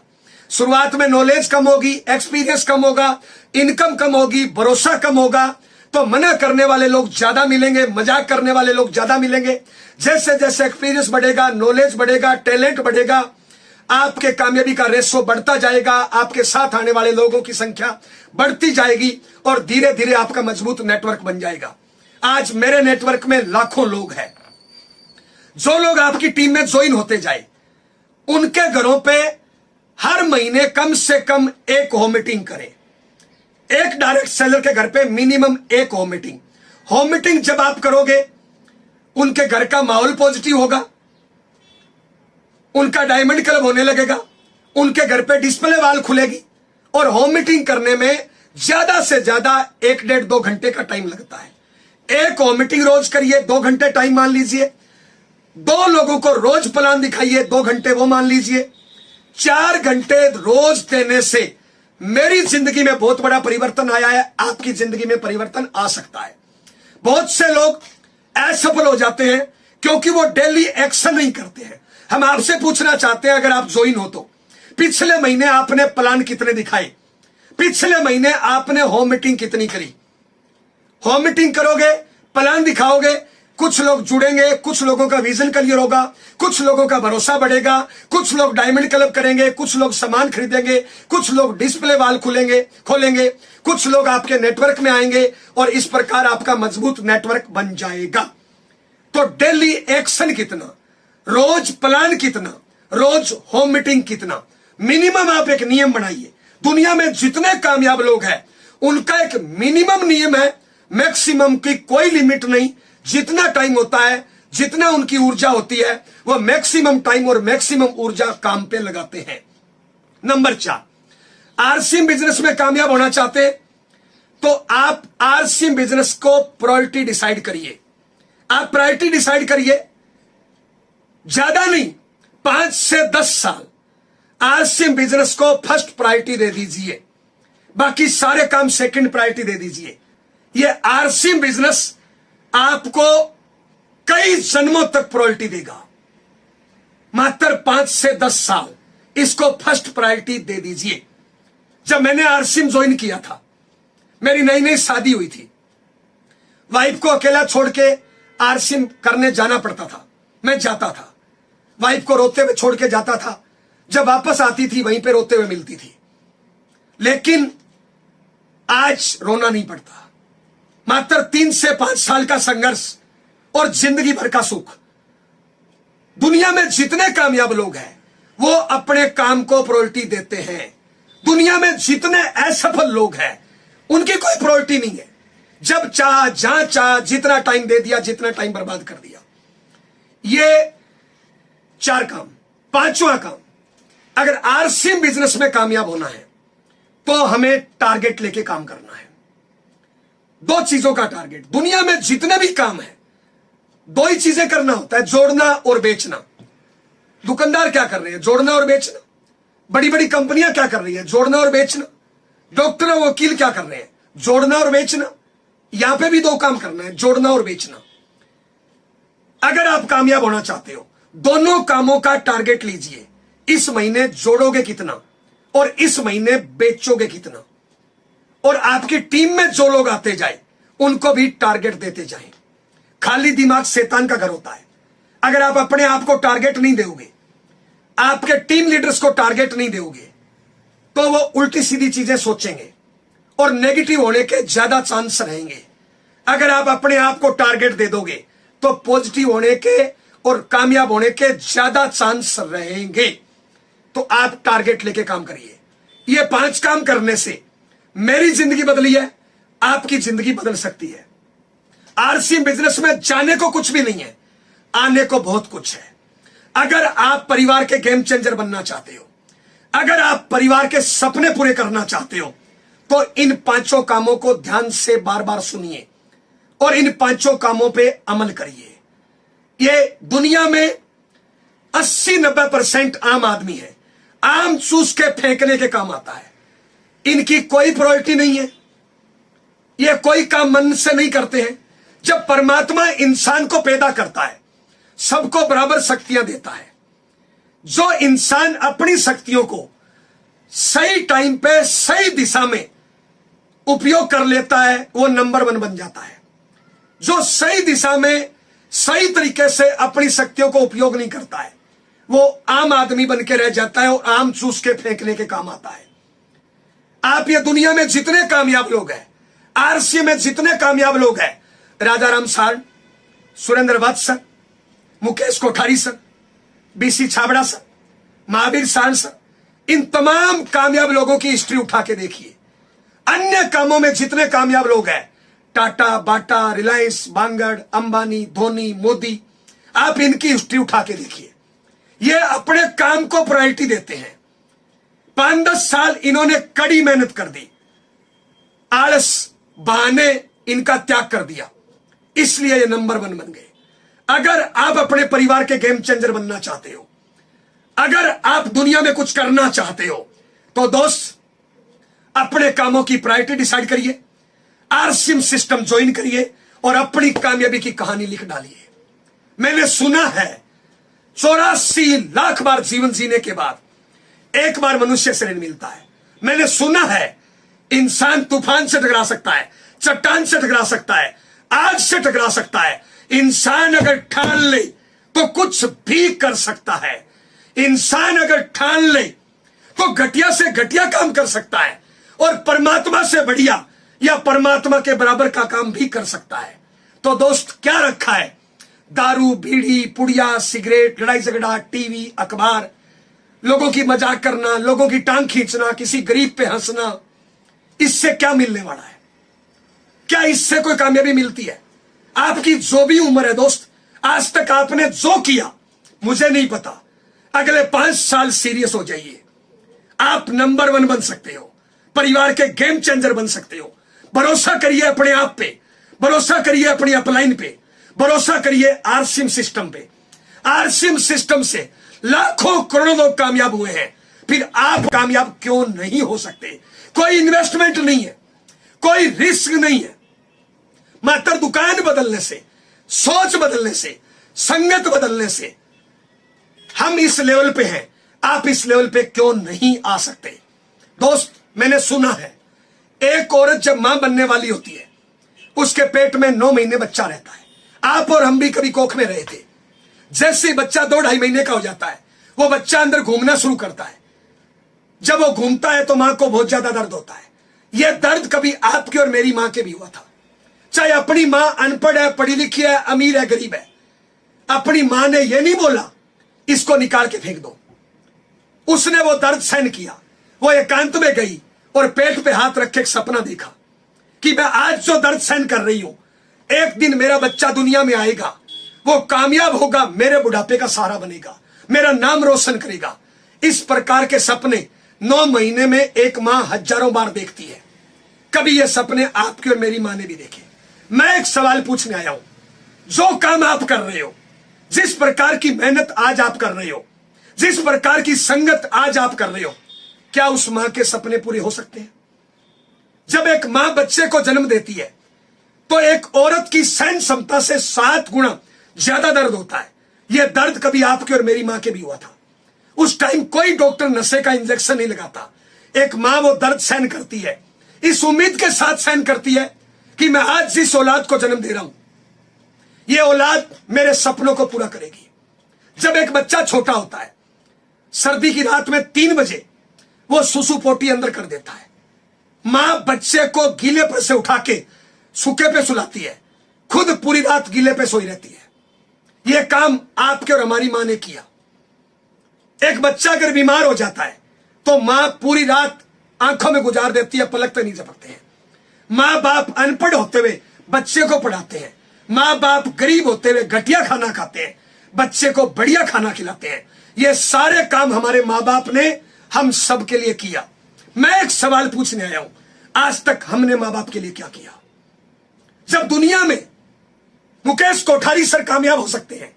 शुरुआत में नॉलेज कम होगी, एक्सपीरियंस कम होगा, इनकम कम होगी, भरोसा कम होगा, तो मना करने वाले लोग ज्यादा मिलेंगे, मजाक करने वाले लोग ज्यादा मिलेंगे। जैसे जैसे एक्सपीरियंस बढ़ेगा, नॉलेज बढ़ेगा, टैलेंट बढ़ेगा, आपके कामयाबी का रेशो बढ़ता जाएगा, आपके साथ आने वाले लोगों की संख्या बढ़ती जाएगी और धीरे धीरे आपका मजबूत नेटवर्क बन जाएगा। आज मेरे नेटवर्क में लाखों लोग हैं। जो लोग आपकी टीम में ज्वाइन होते जाए, उनके घरों पे हर महीने कम से कम एक होम मीटिंग करें। एक डायरेक्ट सेलर के घर पे मिनिमम एक होम मीटिंग। होम मीटिंग जब आप करोगे, उनके घर का माहौल पॉजिटिव होगा, उनका डायमंड क्लब होने लगेगा, उनके घर पे डिस्प्ले वॉल खुलेगी और होम मीटिंग करने में ज्यादा से ज्यादा 1-1.5-2 घंटे का टाइम लगता है। एक होम मीटिंग रोज करिए, 2 घंटे टाइम मान लीजिए। 2 लोगों को रोज प्लान दिखाइए, 2 घंटे वो मान लीजिए। 4 घंटे रोज देने से मेरी जिंदगी में बहुत बड़ा परिवर्तन आया है, आपकी जिंदगी में परिवर्तन आ सकता है। बहुत से लोग असफल हो जाते हैं क्योंकि वो डेली एक्शन नहीं करते हैं। हम आपसे पूछना चाहते हैं, अगर आप ज्वाइन हो तो पिछले महीने आपने प्लान कितने दिखाए? पिछले महीने आपने होम मीटिंग कितनी करी? होम मीटिंग करोगे, प्लान दिखाओगे, कुछ लोग जुड़ेंगे, कुछ लोगों का विजन क्लियर होगा, कुछ लोगों का भरोसा बढ़ेगा, कुछ लोग डायमंड क्लब करेंगे, कुछ लोग सामान खरीदेंगे, कुछ लोग डिस्प्ले वॉल खोलेंगे, कुछ लोग आपके नेटवर्क में आएंगे और इस प्रकार आपका मजबूत नेटवर्क बन जाएगा। तो डेली एक्शन कितना, रोज प्लान कितना, रोज होम मीटिंग कितना, मिनिमम आप एक नियम बनाइए। दुनिया में जितने कामयाब लोग हैं उनका एक मिनिमम नियम है, मैक्सिमम की कोई लिमिट नहीं। जितना टाइम होता है, जितना उनकी ऊर्जा होती है, वो मैक्सिमम टाइम और मैक्सिमम ऊर्जा काम पे लगाते हैं। नंबर 4, आरसीएम बिजनेस में कामयाब होना चाहते हैं तो आप आरसीएम बिजनेस को प्रायोरिटी डिसाइड करिए। आप प्रायोरिटी डिसाइड करिए, ज्यादा नहीं, 5 से 10 साल आरसीएम बिजनेस को फर्स्ट प्रायोरिटी दे दीजिए, बाकी सारे काम सेकंड प्रायोरिटी दे दीजिए। ये आरसीएम बिजनेस आपको कई जन्मों तक प्रायोरिटी देगा। मात्र 5 से 10 साल इसको फर्स्ट प्रायोरिटी दे दीजिए। जब मैंने आरसीएम ज्वाइन किया था, मेरी नई नई शादी हुई थी, वाइफ को अकेला छोड़ के आरसीएम करने जाना पड़ता था। मैं जाता था, वाइफ को रोते हुए छोड़ के जाता था, जब वापस आती थी वहीं पे रोते हुए मिलती थी। लेकिन आज रोना नहीं पड़ता। मात्र 3 से 5 साल का संघर्ष और जिंदगी भर का सुख। दुनिया में जितने कामयाब लोग हैं वो अपने काम को प्रायोरिटी देते हैं। दुनिया में जितने असफल लोग हैं उनकी कोई प्रायोरिटी नहीं है। जब चाह, जहां चाह, जितना टाइम दे दिया, जितना टाइम बर्बाद कर दिया। ये 4 काम। 5वां काम, अगर आरसीएम बिजनेस में कामयाब होना है तो हमें टारगेट लेके काम करना है। 2 चीजों का टारगेट। दुनिया में जितने भी काम है 2 ही चीजें करना होता है, जोड़ना और बेचना। दुकानदार क्या कर रहे हैं? जोड़ना और बेचना। बड़ी बड़ी कंपनियां क्या कर रही है? जोड़ना और बेचना। डॉक्टर और वकील क्या कर रहे हैं? जोड़ना और बेचना। यहां पे भी 2 काम करना है, जोड़ना और बेचना। अगर आप कामयाब होना चाहते हो, दोनों कामों का टारगेट लीजिए। इस महीने जोड़ोगे कितना और इस महीने बेचोगे कितना। और आपकी टीम में जो लोग आते जाए उनको भी टारगेट देते जाएं। खाली दिमाग शैतान का घर होता है। अगर आप अपने आप को टारगेट नहीं दोगे, आपके टीम लीडर्स को टारगेट नहीं दोगे, तो वो उल्टी सीधी चीजें सोचेंगे और नेगेटिव होने के ज्यादा चांस रहेंगे। अगर आप अपने आप को टारगेट दे दोगे तो पॉजिटिव होने के और कामयाब होने के ज्यादा चांस रहेंगे। तो आप टारगेट लेके काम करिए। ये 5 काम करने से मेरी जिंदगी बदली है, आपकी जिंदगी बदल सकती है। आरसीएम बिजनेस में जाने को कुछ भी नहीं है, आने को बहुत कुछ है। अगर आप परिवार के गेम चेंजर बनना चाहते हो, अगर आप परिवार के सपने पूरे करना चाहते हो, तो इन 5 कामों को ध्यान से बार बार सुनिए और इन 5 कामों पे अमल करिए। ये दुनिया में 80-90% आम आदमी है, आम चूस के फेंकने के काम आता है। इनकी कोई प्रायोरिटी नहीं है, ये कोई काम मन से नहीं करते हैं। जब परमात्मा इंसान को पैदा करता है, सबको बराबर शक्तियां देता है। जो इंसान अपनी शक्तियों को सही टाइम पे सही दिशा में उपयोग कर लेता है, वो नंबर 1 बन जाता है। जो सही दिशा में सही तरीके से अपनी शक्तियों को उपयोग नहीं करता है, वो आम आदमी बन के रह जाता है और आम चूस के फेंकने के काम आता है। आप ये दुनिया में जितने कामयाब लोग हैं, आरसी में जितने कामयाब लोग हैं, Rajaram sir, Surendra Vats sir, Mukesh Kothari sir, BC Chhabra sir, Mahavir Sahan sir, इन तमाम कामयाब लोगों की हिस्ट्री उठा के देखिए। अन्य कामों में जितने कामयाब लोग हैं, टाटा, बाटा, रिलायंस, बांगड़, अंबानी, धोनी, मोदी, आप इनकी हिस्ट्री उठा के देखिए। ये अपने काम को प्रायोरिटी देते हैं। 5-10 साल इन्होंने कड़ी मेहनत कर दी, आलस, बहाने इनका त्याग कर दिया, इसलिए ये नंबर 1 बन गए। अगर आप अपने परिवार के गेम चेंजर बनना चाहते हो, अगर आप दुनिया में कुछ करना चाहते हो, तो दोस्त अपने कामों की प्रायोरिटी डिसाइड करिए, आरसीएम सिस्टम ज्वाइन करिए और अपनी कामयाबी की कहानी लिख डालिए। मैंने सुना है 84 लाख बार जीवन जीने के बाद एक बार मनुष्य शरीर मिलता है। मैंने सुना है इंसान तूफान से टकरा सकता है, चट्टान से टकरा सकता है, आग से टकरा सकता है। इंसान अगर ठान ले तो कुछ भी कर सकता है। इंसान अगर ठान ले तो घटिया से घटिया काम कर सकता है और परमात्मा से बढ़िया या परमात्मा के बराबर का काम भी कर सकता है। तो दोस्त क्या रखा है? दारू, बीड़ी, पुड़िया, सिगरेट, लड़ाई झगड़ा, टीवी, अखबार, लोगों की मजाक करना, लोगों की टांग खींचना, किसी गरीब पे हंसना, इससे क्या मिलने वाला है? क्या इससे कोई कामयाबी मिलती है? आपकी जो भी उम्र है दोस्त, आज तक आपने जो किया मुझे नहीं पता, अगले 5 साल सीरियस हो जाइए। आप नंबर 1 बन सकते हो, परिवार के गेम चेंजर बन सकते हो। भरोसा करिए अपने आप पे, भरोसा करिए अपनी अपलाइन पे, भरोसा करिए आरसीएम सिस्टम पे। आरसीएम सिस्टम से लाखों करोड़ों लोग कामयाब हुए हैं, फिर आप कामयाब क्यों नहीं हो सकते? कोई इन्वेस्टमेंट नहीं है, कोई रिस्क नहीं है, मात्र दुकान बदलने से, सोच बदलने से, संगत बदलने से हम इस लेवल पे हैं। आप इस लेवल पे क्यों नहीं आ सकते? दोस्त मैंने सुना है एक औरत जब मां बनने वाली होती है उसके पेट में 9 महीने बच्चा रहता है। आप और हम भी कभी कोख में रहे थे। जैसे बच्चा 2-2.5 महीने का हो जाता है वो बच्चा अंदर घूमना शुरू करता है। जब वो घूमता है तो मां को बहुत ज्यादा दर्द होता है। यह दर्द कभी आपके और मेरी मां के भी हुआ था। चाहे अपनी मां अनपढ़ है, पढ़ी लिखी है, अमीर है, गरीब है, अपनी मां ने यह नहीं बोला इसको निकाल के फेंक दो। उसने वो दर्द सहन किया। वो एकांत में गई और पेट पे हाथ रख के एक सपना देखा कि मैं आज जो दर्द सहन कर रही हूं, एक दिन मेरा बच्चा दुनिया में आएगा, वो कामयाब होगा, मेरे बुढ़ापे का सहारा बनेगा, मेरा नाम रोशन करेगा। इस प्रकार के सपने 9 महीने में एक मां हजारों बार देखती है। कभी ये सपने आपकी और मेरी मां ने भी देखे। मैं एक सवाल पूछने आया हूं, जो काम आप कर रहे हो, जिस प्रकार की मेहनत आज आप कर रहे हो, जिस प्रकार की संगत आज आप कर रहे हो, क्या उस मां के सपने पूरे हो सकते हैं? जब एक मां बच्चे को जन्म देती है तो एक औरत की सहन क्षमता से 7 गुना ज्यादा दर्द होता है। यह दर्द कभी आपके और मेरी मां के भी हुआ था। उस टाइम कोई डॉक्टर नशे का इंजेक्शन नहीं लगाता। एक मां वो दर्द सहन करती है, इस उम्मीद के साथ सहन करती है कि मैं आज जिस औलाद को जन्म दे रहा हूं, यह औलाद मेरे सपनों को पूरा करेगी। जब एक बच्चा छोटा होता है, सर्दी की रात में 3 बजे वो सुसु पोटी अंदर कर देता है। मां बच्चे को गीले पे से उठा के सूखे पे सुलाती है, खुद पूरी रात गीले पे सोई रहती है। यह काम आपके और हमारी मां ने किया। एक बच्चा अगर बीमार हो जाता है तो मां पूरी रात आंखों में गुजार देती है, पलक तक नहीं झपकते हैं। मां बाप अनपढ़ होते हुए बच्चे को पढ़ाते हैं। मां बाप गरीब होते हुए घटिया खाना खाते हैं, बच्चे को बढ़िया खाना खिलाते हैं। ये सारे काम हमारे मां बाप ने हम सब के लिए किया। मैं एक सवाल पूछने आया हूं, आज तक हमने मां बाप के लिए क्या किया? जब दुनिया में मुकेश कोठारी सर कामयाब हो सकते हैं,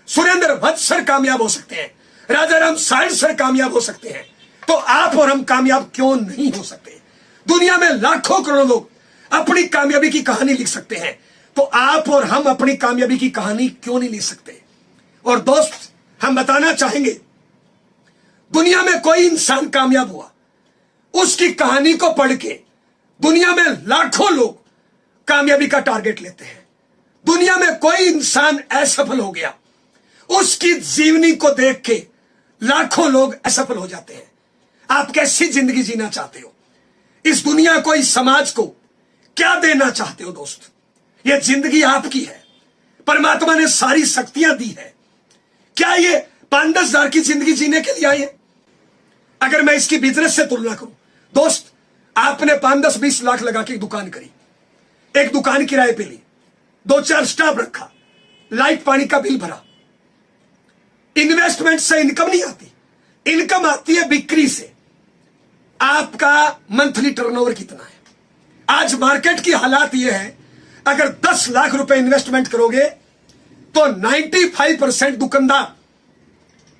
सुरेंद्र वत्स सर कामयाब हो सकते हैं, राजाराम साइंस सर कामयाब हो सकते हैं, तो आप और हम कामयाब क्यों नहीं हो सकते? दुनिया में लाखों करोड़ों लोग अपनी कामयाबी की कहानी लिख सकते हैं, तो आप और हम अपनी कामयाबी की कहानी क्यों नहीं लिख सकते? और दोस्त हम बताना चाहेंगे, दुनिया में कोई इंसान कामयाब हुआ, उसकी कहानी को पढ़ के दुनिया में लाखों लोग कामयाबी का टारगेट लेते हैं। दुनिया में कोई इंसान असफल हो गया, उसकी जीवनी को देख के लाखों लोग असफल हो जाते हैं। आप कैसी जिंदगी जीना चाहते हो? इस दुनिया को, इस समाज को क्या देना चाहते हो दोस्त? यह जिंदगी आपकी है, परमात्मा ने सारी शक्तियां दी है। क्या ये 5-10 हजार की जिंदगी जीने के लिए आए हैं? अगर मैं इसकी बिजनेस से तुलना करूं दोस्त, आपने 5-10-20 लाख लगा के एक दुकान करी, एक दुकान किराए पे ली, 2-4 स्टाफ रखा, लाइट पानी का बिल भरा। इन्वेस्टमेंट से इनकम नहीं आती, इनकम आती है बिक्री से। आपका मंथली टर्नओवर कितना है? आज मार्केट की हालात यह है, अगर 10 लाख रुपए इन्वेस्टमेंट करोगे तो 95% दुकानदार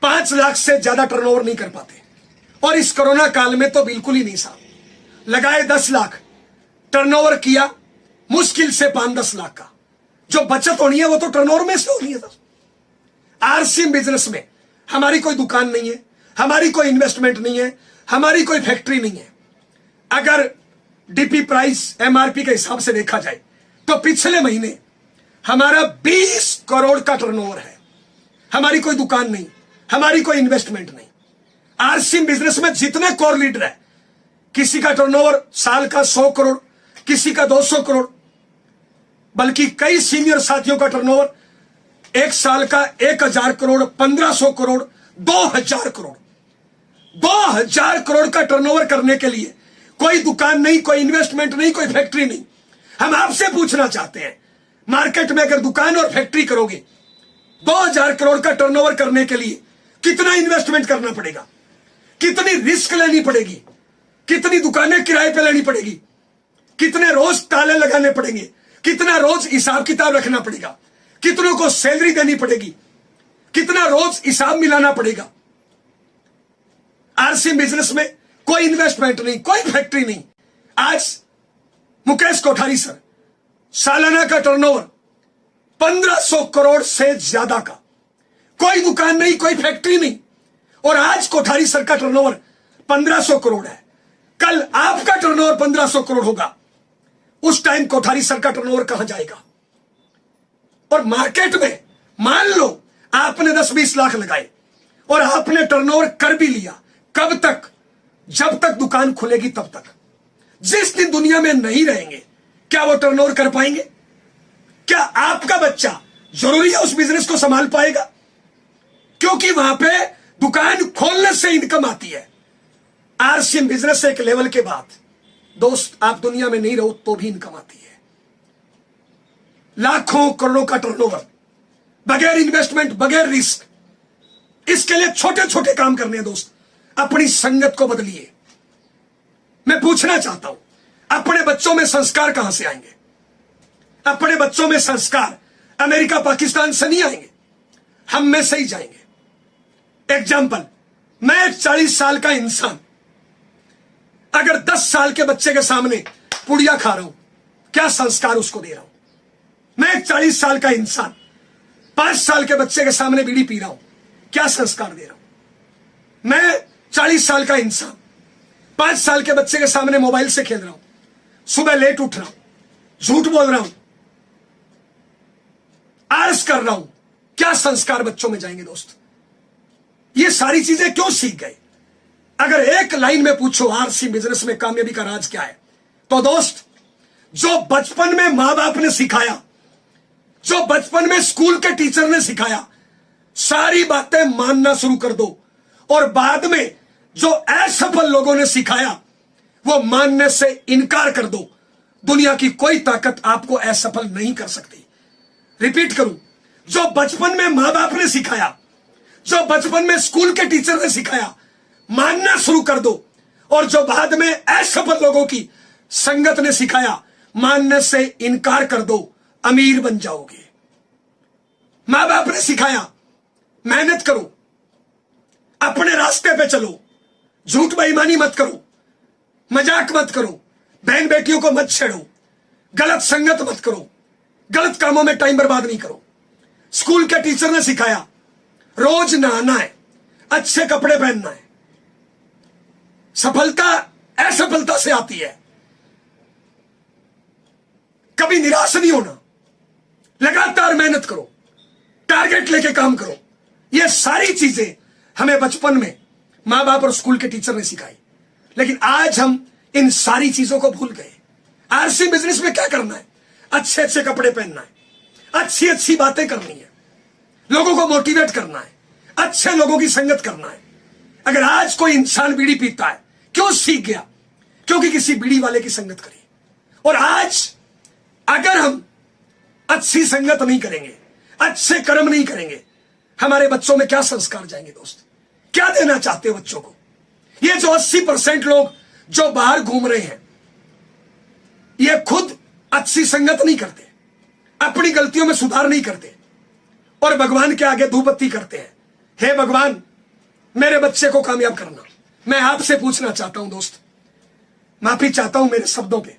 5 लाख से ज्यादा टर्नओवर नहीं कर पाते। और इस कोरोना काल में तो बिल्कुल ही नहीं साहब। लगाए 10 लाख, टर्नओवर किया मुश्किल से 5-10 लाख का। जो बचत होनी है वो तो टर्नओवर में से होनी है। आरसी बिजनेस में हमारी कोई दुकान नहीं है, हमारी कोई इन्वेस्टमेंट नहीं है, हमारी कोई फैक्ट्री नहीं है। अगर डीपी प्राइस एमआरपी के हिसाब से देखा जाए तो पिछले महीने हमारा 20 करोड़ का टर्नओवर है। हमारी कोई दुकान नहीं, हमारी कोई इन्वेस्टमेंट नहीं। आरसी बिजनेस में जितने कोर लीडर है, किसी का टर्नओवर साल का 100 करोड़, किसी का 200 करोड़, बल्कि कई सीनियर साथियों का टर्नओवर एक साल का 1000 करोड़, 1500 करोड़, 2000 करोड़। 2000 करोड़ का टर्नओवर करने के लिए कोई दुकान नहीं, कोई इन्वेस्टमेंट नहीं, कोई फैक्ट्री नहीं। हम आपसे पूछना चाहते हैं, मार्केट में अगर दुकान और फैक्ट्री करोगे 2000 करोड़ का टर्नओवर करने के लिए कितना इन्वेस्टमेंट करना पड़ेगा? कितनी रिस्क लेनी पड़ेगी? कितनी दुकानें किराए पे लेनी पड़ेगी? कितने रोज ताले लगाने पड़ेंगे? कितना रोज हिसाब किताब रखना पड़ेगा? कितनों को सैलरी देनी पड़ेगी? कितना रोज हिसाब मिलाना पड़ेगा? आरसी बिजनेस में कोई इन्वेस्टमेंट नहीं, कोई फैक्ट्री नहीं। आज मुकेश कोठारी सर सालाना का टर्नओवर 1500 करोड़ से ज्यादा का, कोई दुकान नहीं, कोई फैक्ट्री नहीं। और आज कोठारी सर का टर्नओवर 1500 करोड़ है। कल आपका टर्नओवर 1500 करोड़ होगा, उस टाइम कोठारी सर का टर्नओवर कहां जाएगा? और मार्केट में मान लो आपने 10-20 लाख लगाए और आपने टर्नओवर कर भी लिया, कब तक? जब तक दुकान खुलेगी तब तक। जिस दिन दुनिया में नहीं रहेंगे, क्या वो टर्नओवर कर पाएंगे? क्या आपका बच्चा जरूरी है उस बिजनेस को संभाल पाएगा? क्योंकि वहां पे दुकान खोलने से इनकम आती है। आरसीएम बिजनेस से एक लेवल के बाद दोस्त आप दुनिया में नहीं रहो तो भी इनकम आती है। लाखों करोड़ों का टर्नओवर बगैर इन्वेस्टमेंट, बगैर रिस्क। इसके लिए छोटे छोटे काम करने हैं दोस्त। अपनी संगत को बदलिए। मैं पूछना चाहता हूं, अपने बच्चों में संस्कार कहां से आएंगे? अपने बच्चों में संस्कार अमेरिका पाकिस्तान से नहीं आएंगे, हम में से ही जाएंगे। एग्जाम्पल, मैं एक 40 साल का इंसान अगर 10 साल के बच्चे के सामने पुड़िया खा रहा हूं, क्या संस्कार उसको दे रहा हूं? मैं एक 40 साल का इंसान 5 साल के बच्चे के सामने बीड़ी पी रहा हूं, क्या संस्कार दे रहा हूं? मैं 40 साल का इंसान 5 साल के बच्चे के सामने मोबाइल से खेल रहा हूं, सुबह लेट उठ रहा हूं, झूठ बोल रहा हूं, आलस कर रहा हूं, क्या संस्कार बच्चों में जाएंगे दोस्त? ये सारी चीजें क्यों सीख गए? अगर एक लाइन में पूछो आरसी बिजनेस में कामयाबी का राज क्या है, तो दोस्त जो बचपन में मां बाप ने सिखाया, जो बचपन में स्कूल के टीचर ने सिखाया, सारी बातें मानना शुरू कर दो। और बाद में जो असफल लोगों ने सिखाया वो मानने से इनकार कर दो। दुनिया की कोई ताकत आपको असफल नहीं कर सकती। रिपीट करूं, जो बचपन में मां बाप ने सिखाया, जो बचपन में स्कूल के टीचर ने सिखाया, मानना शुरू कर दो। और जो बाद में असफल लोगों की संगत ने सिखाया, मानने से इनकार कर दो, अमीर बन जाओगे। मां बाप ने सिखाया मेहनत करो, अपने रास्ते पे चलो, झूठ बेईमानी मत करो, मजाक मत करो, बहन बेटियों को मत छेड़ो, गलत संगत मत करो, गलत कामों में टाइम बर्बाद नहीं करो। स्कूल के टीचर ने सिखाया रोज नहाना है, अच्छे कपड़े पहनना है। सफलता असफलता से आती है, कभी निराश नहीं होना, लगातार मेहनत करो, टारगेट लेके काम करो। ये सारी चीजें हमें बचपन में मां बाप और स्कूल के टीचर ने सिखाई, लेकिन आज हम इन सारी चीजों को भूल गए। आरसी बिजनेस में क्या करना है? अच्छे अच्छे कपड़े पहनना है, अच्छी अच्छी बातें करनी है, लोगों को मोटिवेट करना है, अच्छे लोगों की संगत करना है। अगर आज कोई इंसान बीड़ी पीता है, क्यों सीख गया? क्योंकि किसी बीड़ी वाले की संगत करी। और आज अगर हम अच्छी संगत नहीं करेंगे, अच्छे कर्म नहीं करेंगे, हमारे बच्चों में क्या संस्कार जाएंगे? दोस्त, क्या देना चाहते हो बच्चों को? ये जो 80% लोग जो बाहर घूम रहे हैं, ये खुद अच्छी संगत नहीं करते, अपनी गलतियों में सुधार नहीं करते और भगवान के आगे धूपबत्ती करते हैं। हे भगवान, मेरे बच्चे को कामयाब करना। मैं आपसे पूछना चाहता हूं दोस्त, माफी चाहता हूं मेरे शब्दों पे।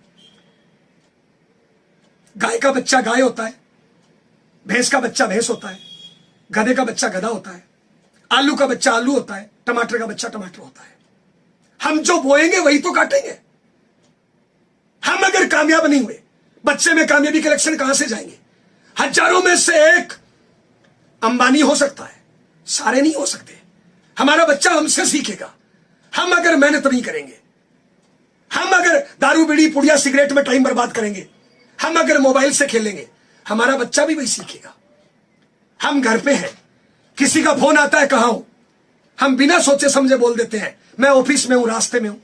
गाय का बच्चा गाय होता है, भैंस का बच्चा भैंस होता है, गधे का बच्चा गधा होता है, आलू का बच्चा आलू होता है, टमाटर का बच्चा टमाटर होता है। हम जो बोएंगे वही तो काटेंगे। हम अगर कामयाब नहीं हुए, बच्चे में कामयाबी के लक्षण कहां से जाएंगे? हजारों में से एक अंबानी हो सकता है, सारे नहीं हो सकते। हमारा बच्चा हमसे सीखेगा। हम अगर मेहनत नहीं करेंगे, हम अगर दारू बीड़ी पुड़िया सिगरेट में टाइम बर्बाद करेंगे, हम अगर मोबाइल से खेलेंगे, हमारा बच्चा भी वही सीखेगा। हम घर पे हैं, किसी का फोन आता है, कहां हो, हम बिना सोचे समझे बोल देते हैं मैं ऑफिस में हूं, रास्ते में हूं।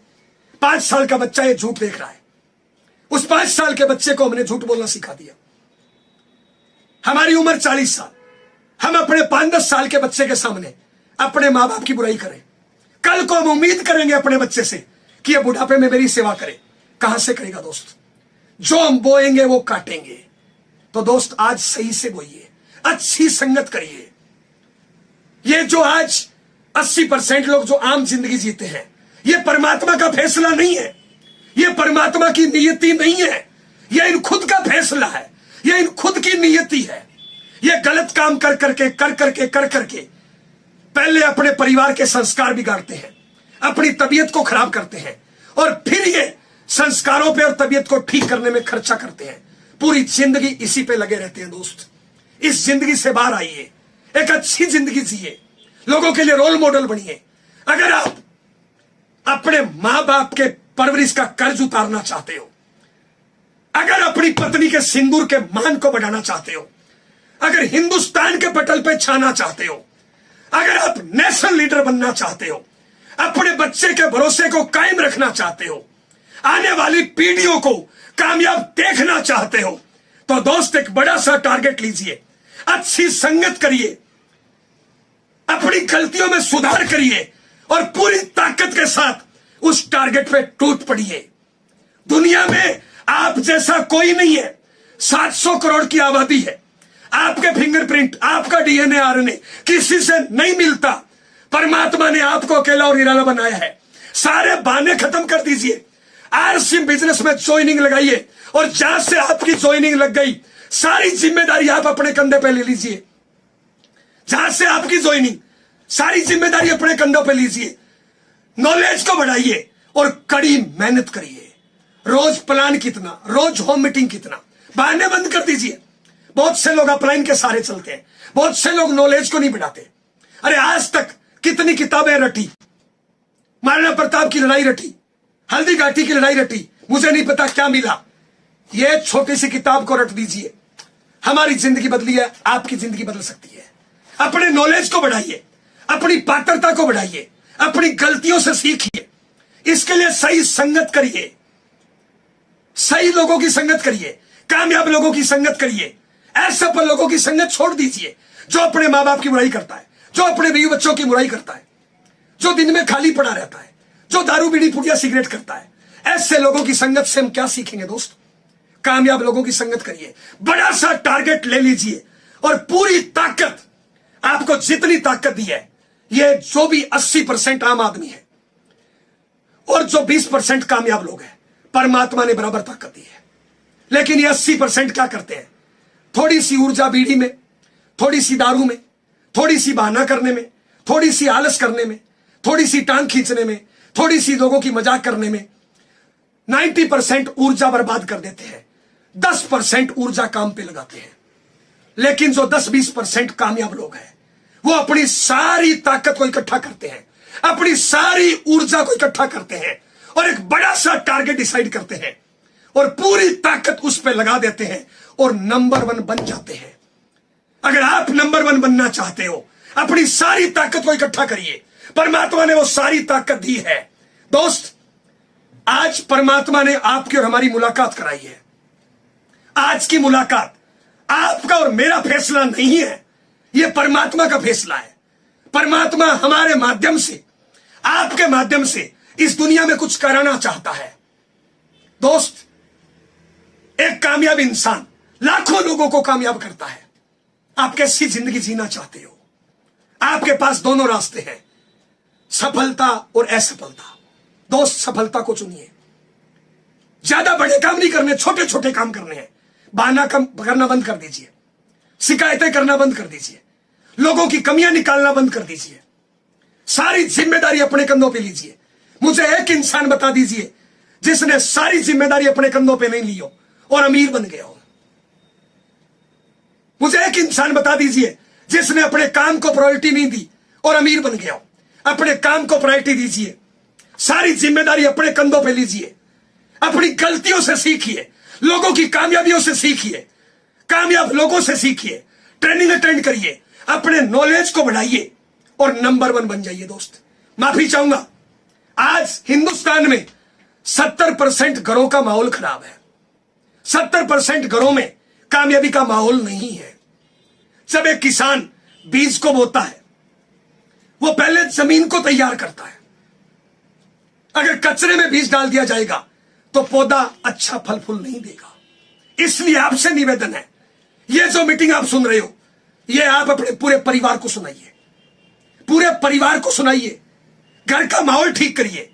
5 साल का बच्चा ये झूठ देख रहा है, उस 5 साल के बच्चे को हमने झूठ बोलना सिखा दिया। हमारी उम्र 40 साल, हम अपने 5-10 साल के बच्चे के सामने अपने मां बाप की बुराई करें। कल को हम उम्मीद करेंगे अपने बच्चे से कि ये बुढ़ापे में मेरी सेवा करे। कहां से करेगा दोस्त? जो हम बोएंगे वो काटेंगे। तो दोस्त, आज सही से बोइए, अच्छी संगत करिए। ये जो आज 80% लोग जो आम जिंदगी जीते हैं, ये परमात्मा का फैसला नहीं है, ये परमात्मा की नियति नहीं है, ये इन खुद का फैसला है, ये इन खुद की नियति है। ये गलत काम कर करके पहले अपने परिवार के संस्कार बिगाड़ते हैं, अपनी तबीयत को खराब करते हैं और फिर ये संस्कारों पे और तबीयत को ठीक करने में खर्चा करते हैं। पूरी जिंदगी इसी पे लगे रहते हैं। दोस्त, इस जिंदगी से बाहर आइए, एक अच्छी जिंदगी जिए, लोगों के लिए रोल मॉडल बनिए। अगर आप अपने मां बाप के परवरिश का कर्ज उतारना चाहते हो, अगर अपनी पत्नी के सिंदूर के मान को बढ़ाना चाहते हो, अगर हिंदुस्तान के पटल पे छाना चाहते हो, अगर आप नेशनल लीडर बनना चाहते हो, अपने बच्चे के भरोसे को कायम रखना चाहते हो, आने वाली पीढ़ियों को कामयाब देखना चाहते हो, तो दोस्त एक बड़ा सा टारगेट लीजिए, अच्छी संगत करिए, अपनी गलतियों में सुधार करिए और पूरी ताकत के साथ उस टारगेट पे टूट पड़िए। दुनिया में आप जैसा कोई नहीं है। 700 करोड़ की आबादी है, आपके फिंगरप्रिंट, आपका डीएनए आरएनए किसी से नहीं मिलता। परमात्मा ने आपको अकेला और निराला बनाया है। सारे बहाने खत्म कर दीजिए, आरसी बिजनेस में ज्वाइनिंग लगाइए और जहां से आपकी ज्वाइनिंग लग गई, सारी जिम्मेदारी आप अपने कंधे पे ले लीजिए। जहां से आपकी ज्वाइनिंग, सारी जिम्मेदारी अपने कंधों पे लीजिए। नॉलेज को बढ़ाइए और कड़ी मेहनत करिए। रोज प्लान कितना, रोज होम मीटिंग कितना, बहाने बंद कर दीजिए। बहुत से लोग अपलाइन के सहारे चलते हैं, बहुत से लोग नॉलेज को नहीं बढ़ाते। अरे आज तक कितनी किताबें रटी, महाराणा प्रताप की लड़ाई रटी, हल्दी घाटी की लड़ाई रटी, मुझे नहीं पता क्या मिला। ये छोटी सी किताब को रट दीजिए। हमारी जिंदगी बदली है, आपकी जिंदगी बदल सकती है। अपने नॉलेज को बढ़ाइए, अपनी पात्रता को बढ़ाइए, अपनी गलतियों से सीखिए। इसके लिए सही संगत करिए, सही लोगों की संगत करिए, कामयाब लोगों की संगत करिए। असफल लोगों की संगत छोड़ दीजिए, जो अपने मां बाप की बुराई करता है, जो अपने बीवी बच्चों की बुराई करता है, जो दिन में खाली पड़ा रहता है, जो दारू बीड़ी पुड़िया सिगरेट करता है। ऐसे लोगों की संगत से हम क्या सीखेंगे दोस्त? कामयाब लोगों की संगत करिए, बड़ा सा टारगेट ले लीजिए और पूरी ताकत, आपको जितनी ताकत दी है, ये जो भी 80% आम आदमी है और जो 20% कामयाब लोग हैं, परमात्मा ने बराबर ताकत दी है। लेकिन ये 80% क्या करते हैं? थोड़ी सी ऊर्जा बीड़ी में, थोड़ी सी दारू में, थोड़ी सी बहाना करने में, थोड़ी सी आलस करने में, थोड़ी सी टांग खींचने में, थोड़ी सी लोगों की मजाक करने में 90% ऊर्जा बर्बाद कर देते हैं। 10% ऊर्जा काम पे लगाते हैं। लेकिन जो 10-20% कामयाब लोग हैं, वो अपनी सारी ताकत को इकट्ठा करते हैं, अपनी सारी ऊर्जा को इकट्ठा करते हैं और एक बड़ा सा टारगेट डिसाइड करते हैं और पूरी ताकत उस पर लगा देते हैं और नंबर 1 बन जाते हैं। अगर आप नंबर 1 बनना चाहते हो, अपनी सारी ताकत को इकट्ठा करिए। परमात्मा ने वो सारी ताकत दी है। दोस्त, आज परमात्मा ने आपकी और हमारी मुलाकात कराई है। आज की मुलाकात आपका और मेरा फैसला नहीं है, यह परमात्मा का फैसला है। परमात्मा हमारे माध्यम से, आपके माध्यम से इस दुनिया में कुछ कराना चाहता है। दोस्त, एक कामयाब इंसान लाखों लोगों को कामयाब करता है। आप कैसी जिंदगी जीना चाहते हो? आपके पास दोनों रास्ते हैं, सफलता और असफलता। दोस्त, सफलता को चुनिए। ज्यादा बड़े काम नहीं करने, छोटे छोटे काम करने हैं। बहाना करना बंद कर दीजिए, शिकायतें करना बंद कर दीजिए, लोगों की कमियां निकालना बंद कर दीजिए। सारी जिम्मेदारी अपने कंधों पे लीजिए। मुझे एक इंसान बता दीजिए जिसने सारी जिम्मेदारी अपने कंधों पे नहीं ली हो और अमीर बन गया हो। मुझे एक इंसान बता दीजिए जिसने अपने काम को प्रायोरिटी नहीं दी और अमीर बन गया हो। अपने काम को प्रायोरिटी दीजिए, सारी जिम्मेदारी अपने कंधों पे लीजिए, अपनी गलतियों से सीखिए, लोगों की कामयाबियों से सीखिए, कामयाब लोगों से सीखिए, ट्रेनिंग अटेंड करिए, अपने नॉलेज को बढ़ाइए और नंबर 1 बन जाइए। दोस्त, माफी चाहूंगा, आज हिंदुस्तान में 70% घरों का माहौल खराब है। 70% घरों में कामयाबी का माहौल नहीं है। जब एक किसान बीज को बोता है, वो पहले जमीन को तैयार करता है। अगर कचरे में बीज डाल दिया जाएगा तो पौधा अच्छा फल फूल नहीं देगा। इसलिए आपसे निवेदन है, ये जो मीटिंग आप सुन रहे हो, ये आप अपने पूरे परिवार को सुनाइए, पूरे परिवार को सुनाइए, घर का माहौल ठीक करिए।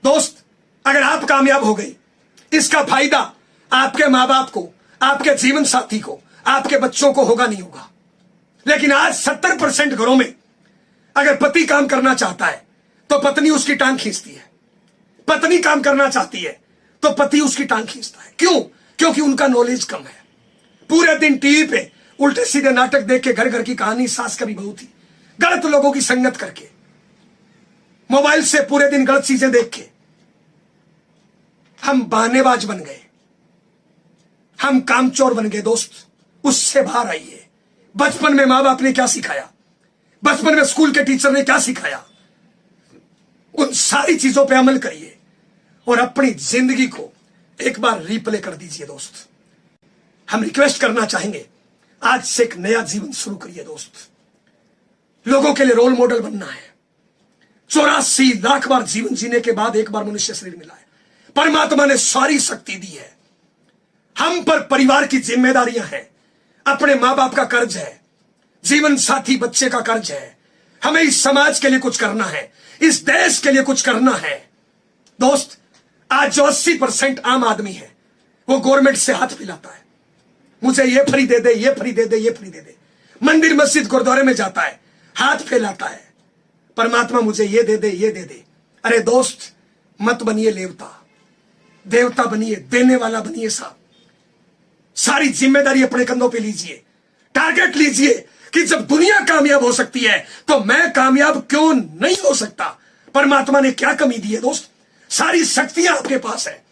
दोस्त, अगर आप कामयाब हो गए, इसका फायदा आपके मां बाप को, आपके जीवन साथी को, आपके बच्चों को होगा नहीं होगा। लेकिन आज 70% घरों में अगर पति काम करना चाहता है तो पत्नी उसकी टांग खींचती है, पत्नी काम करना चाहती है तो पति उसकी टांग खींचता है। क्यों? क्योंकि उनका नॉलेज कम है। पूरे दिन टीवी पे उल्टे सीधे नाटक देख के, घर घर की कहानी, सास कभी बहू थी, गलत लोगों की संगत करके, मोबाइल से पूरे दिन गलत चीजें देख के हम बहानेबाज बन गए, हम कामचोर बन गए। दोस्त, उससे बाहर आइए। बचपन में मां बाप ने क्या सिखाया, बचपन में स्कूल के टीचर ने क्या सिखाया, उन सारी चीजों पे अमल करिए और अपनी जिंदगी को एक बार रिप्ले कर दीजिए। दोस्त, हम रिक्वेस्ट करना चाहेंगे, आज से एक नया जीवन शुरू करिए। दोस्त, लोगों के लिए रोल मॉडल बनना है। 84 लाख बार जीवन जीने के बाद एक बार मनुष्य शरीर मिला है। परमात्मा ने सारी शक्ति दी है। हम पर परिवार की जिम्मेदारियां हैं, अपने मां बाप का कर्ज है, जीवन साथी बच्चे का कर्ज है। हमें इस समाज के लिए कुछ करना है, इस देश के लिए कुछ करना है। दोस्त, आज जो 80% आम आदमी है वो गवर्नमेंट से हाथ मिलाता है, मुझे ये फ्री दे दे, ये फ्री दे दे, ये फ्री दे दे। मंदिर मस्जिद गुरुद्वारे में जाता है, हाथ फैलाता है, परमात्मा मुझे ये दे दे, ये दे दे। अरे दोस्त, मत बनिए देवता, देवता बनिए, देने वाला बनिए। साहब, सारी जिम्मेदारी अपने कंधों पे लीजिए, टारगेट लीजिए कि जब दुनिया कामयाब हो सकती है तो मैं कामयाब क्यों नहीं हो सकता। परमात्मा ने क्या कमी दी है? दोस्त, सारी शक्तियां आपके पास है,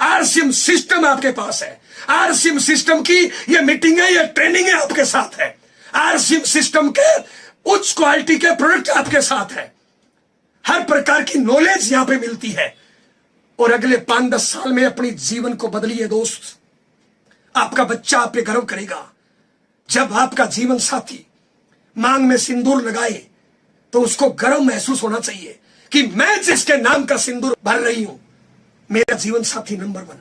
आरसीएम सिस्टम आपके पास है। आरसीएम सिस्टम की ये मीटिंग है, ये ट्रेनिंग है आपके साथ है। आरसीएम सिस्टम के उच्च क्वालिटी के प्रोडक्ट आपके साथ है। हर प्रकार की नॉलेज यहां पे मिलती है और अगले 5-10 साल में अपनी जीवन को बदलिए। दोस्त, आपका बच्चा आप पे गर्व करेगा। जब आपका जीवन साथी मांग में सिंदूर लगाए तो उसको गर्व महसूस होना चाहिए कि मैं जिसके नाम का सिंदूर भर रही हूं, मेरा जीवन साथी नंबर 1।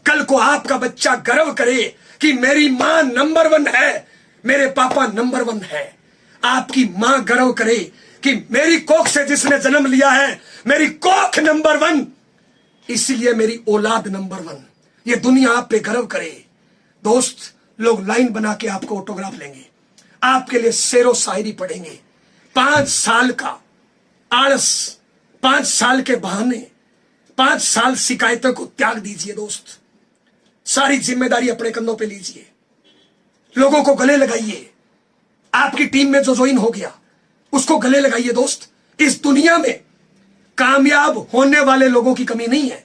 कल को आपका बच्चा गर्व करे कि मेरी मां नंबर 1 है, मेरे पापा नंबर 1 है। आपकी मां गर्व करे कि मेरी कोख से जिसने जन्म लिया है, मेरी कोख नंबर 1, इसलिए मेरी औलाद नंबर 1। ये दुनिया आप पे गर्व करे। दोस्त, लोग लाइन बना के आपको ऑटोग्राफ लेंगे, आपके लिए शेरो शायरी पढ़ेंगे। 5 साल का आलस, 5 साल के बहाने, 5 साल शिकायतों को त्याग दीजिए। दोस्त, सारी जिम्मेदारी अपने कंधों पे लीजिए, लोगों को गले लगाइए। आपकी टीम में जो ज्वाइन हो गया, उसको गले लगाइए दोस्त। इस दुनिया में कामयाब होने वाले लोगों की कमी नहीं है,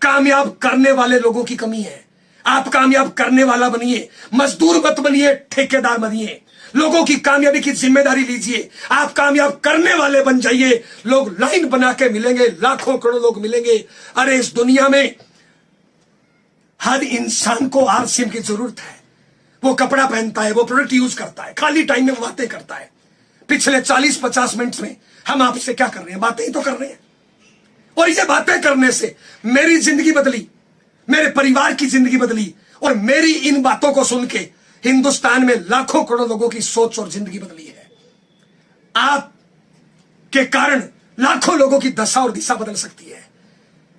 कामयाब करने वाले लोगों की कमी है। आप कामयाब करने वाला बनिए, मजदूर मत बनिए, ठेकेदार बनिए। लोगों की कामयाबी की जिम्मेदारी लीजिए, आप कामयाब करने वाले बन जाइए। लोग लाइन बना के मिलेंगे, लाखों करोड़ लोग मिलेंगे। अरे इस दुनिया में हर इंसान को आरसीएम की जरूरत है। वो कपड़ा पहनता है, वो प्रोडक्ट यूज करता है, खाली टाइम में बातें करता है। पिछले 40-50 मिनट में हम आपसे क्या कर रहे हैं? बातें ही तो कर रहे हैं। और ये बातें करने से मेरी जिंदगी बदली, मेरे परिवार की जिंदगी बदली, और मेरी इन बातों को सुन के हिंदुस्तान में लाखों करोड़ लोगों की सोच और जिंदगी बदली है। आप के कारण लाखों लोगों की दशा और दिशा बदल सकती है।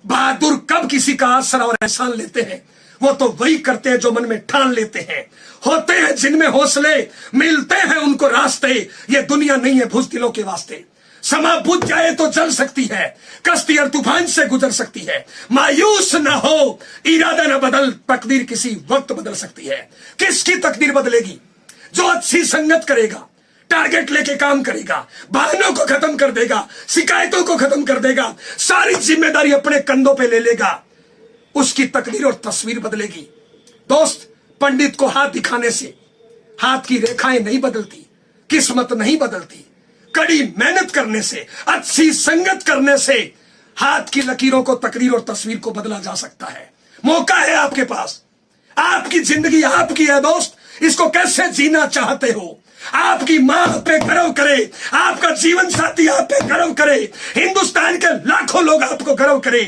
बहादुर कब किसी का आसरा और एहसान लेते हैं? वो तो वही करते हैं जो मन में ठान लेते हैं। होते हैं जिनमें हौसले, मिलते हैं उनको रास्ते। ये दुनिया नहीं है बुज़दिलों के वास्ते। समा बुझ जाए तो जल सकती है, कश्ती और तूफान से गुजर सकती है। मायूस ना हो, इरादा ना बदल, तकदीर किसी वक्त बदल सकती है। किसकी तकदीर बदलेगी? जो अच्छी संगत करेगा, टारगेट लेके काम करेगा, बहानों को खत्म कर देगा, शिकायतों को खत्म कर देगा, सारी जिम्मेदारी अपने कंधों पे ले लेगा, उसकी तकदीर और तस्वीर बदलेगी। दोस्त, पंडित को हाथ दिखाने से हाथ की रेखाएं नहीं बदलती, किस्मत नहीं बदलती। कड़ी मेहनत करने से, अच्छी संगत करने से हाथ की लकीरों को, तकदीर और तस्वीर को बदला जा सकता है। मौका है आपके पास, आपकी जिंदगी आपकी है दोस्त। इसको कैसे जीना चाहते हो? आपकी मां पे गर्व करे, आपका जीवन साथी आप पे गर्व करे, हिंदुस्तान के लाखों लोग आपको गर्व करे,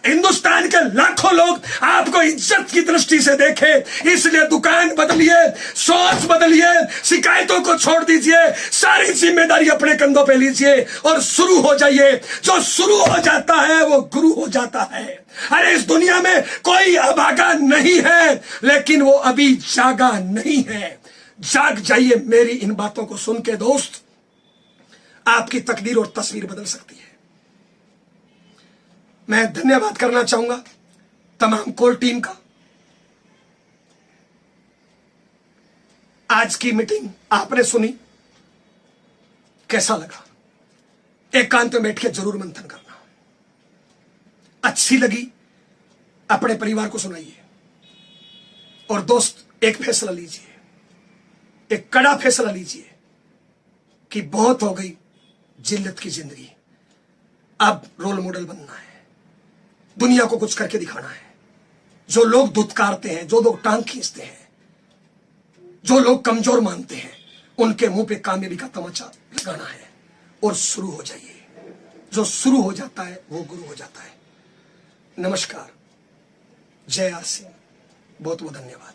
हिंदुस्तान के लाखों लोग आपको इज्जत की दृष्टि से देखे। इसलिए दुकान बदलिए, सोच बदलिए, शिकायतों को छोड़ दीजिए, सारी जिम्मेदारी अपने कंधों पे लीजिए और शुरू हो जाइए। जो शुरू हो जाता है वो गुरु हो जाता है। अरे इस दुनिया में कोई अभागा नहीं है, लेकिन वो अभी जागा नहीं है। जाग जाइए मेरी इन बातों को सुन के दोस्त, आपकी तकदीर और तस्वीर बदल सकती है। मैं धन्यवाद करना चाहूंगा तमाम कोर टीम का। आज की मीटिंग आपने सुनी, कैसा लगा? एकांत में बैठ के जरूर मंथन करना। अच्छी लगी, अपने परिवार को सुनाइए। और दोस्त, एक फैसला लीजिए, एक कड़ा फैसला लीजिए कि बहुत हो गई जिल्लत की जिंदगी, अब रोल मॉडल बनना है, दुनिया को कुछ करके दिखाना है। जो लोग धुतकारते हैं, जो लोग टांग खींचते हैं, जो लोग कमजोर मानते हैं, उनके मुंह पे कामयाबी का तमाचा लगाना है और शुरू हो जाइए। जो शुरू हो जाता है वो गुरु हो जाता है। नमस्कार, जय आसिम, बहुत बहुत धन्यवाद।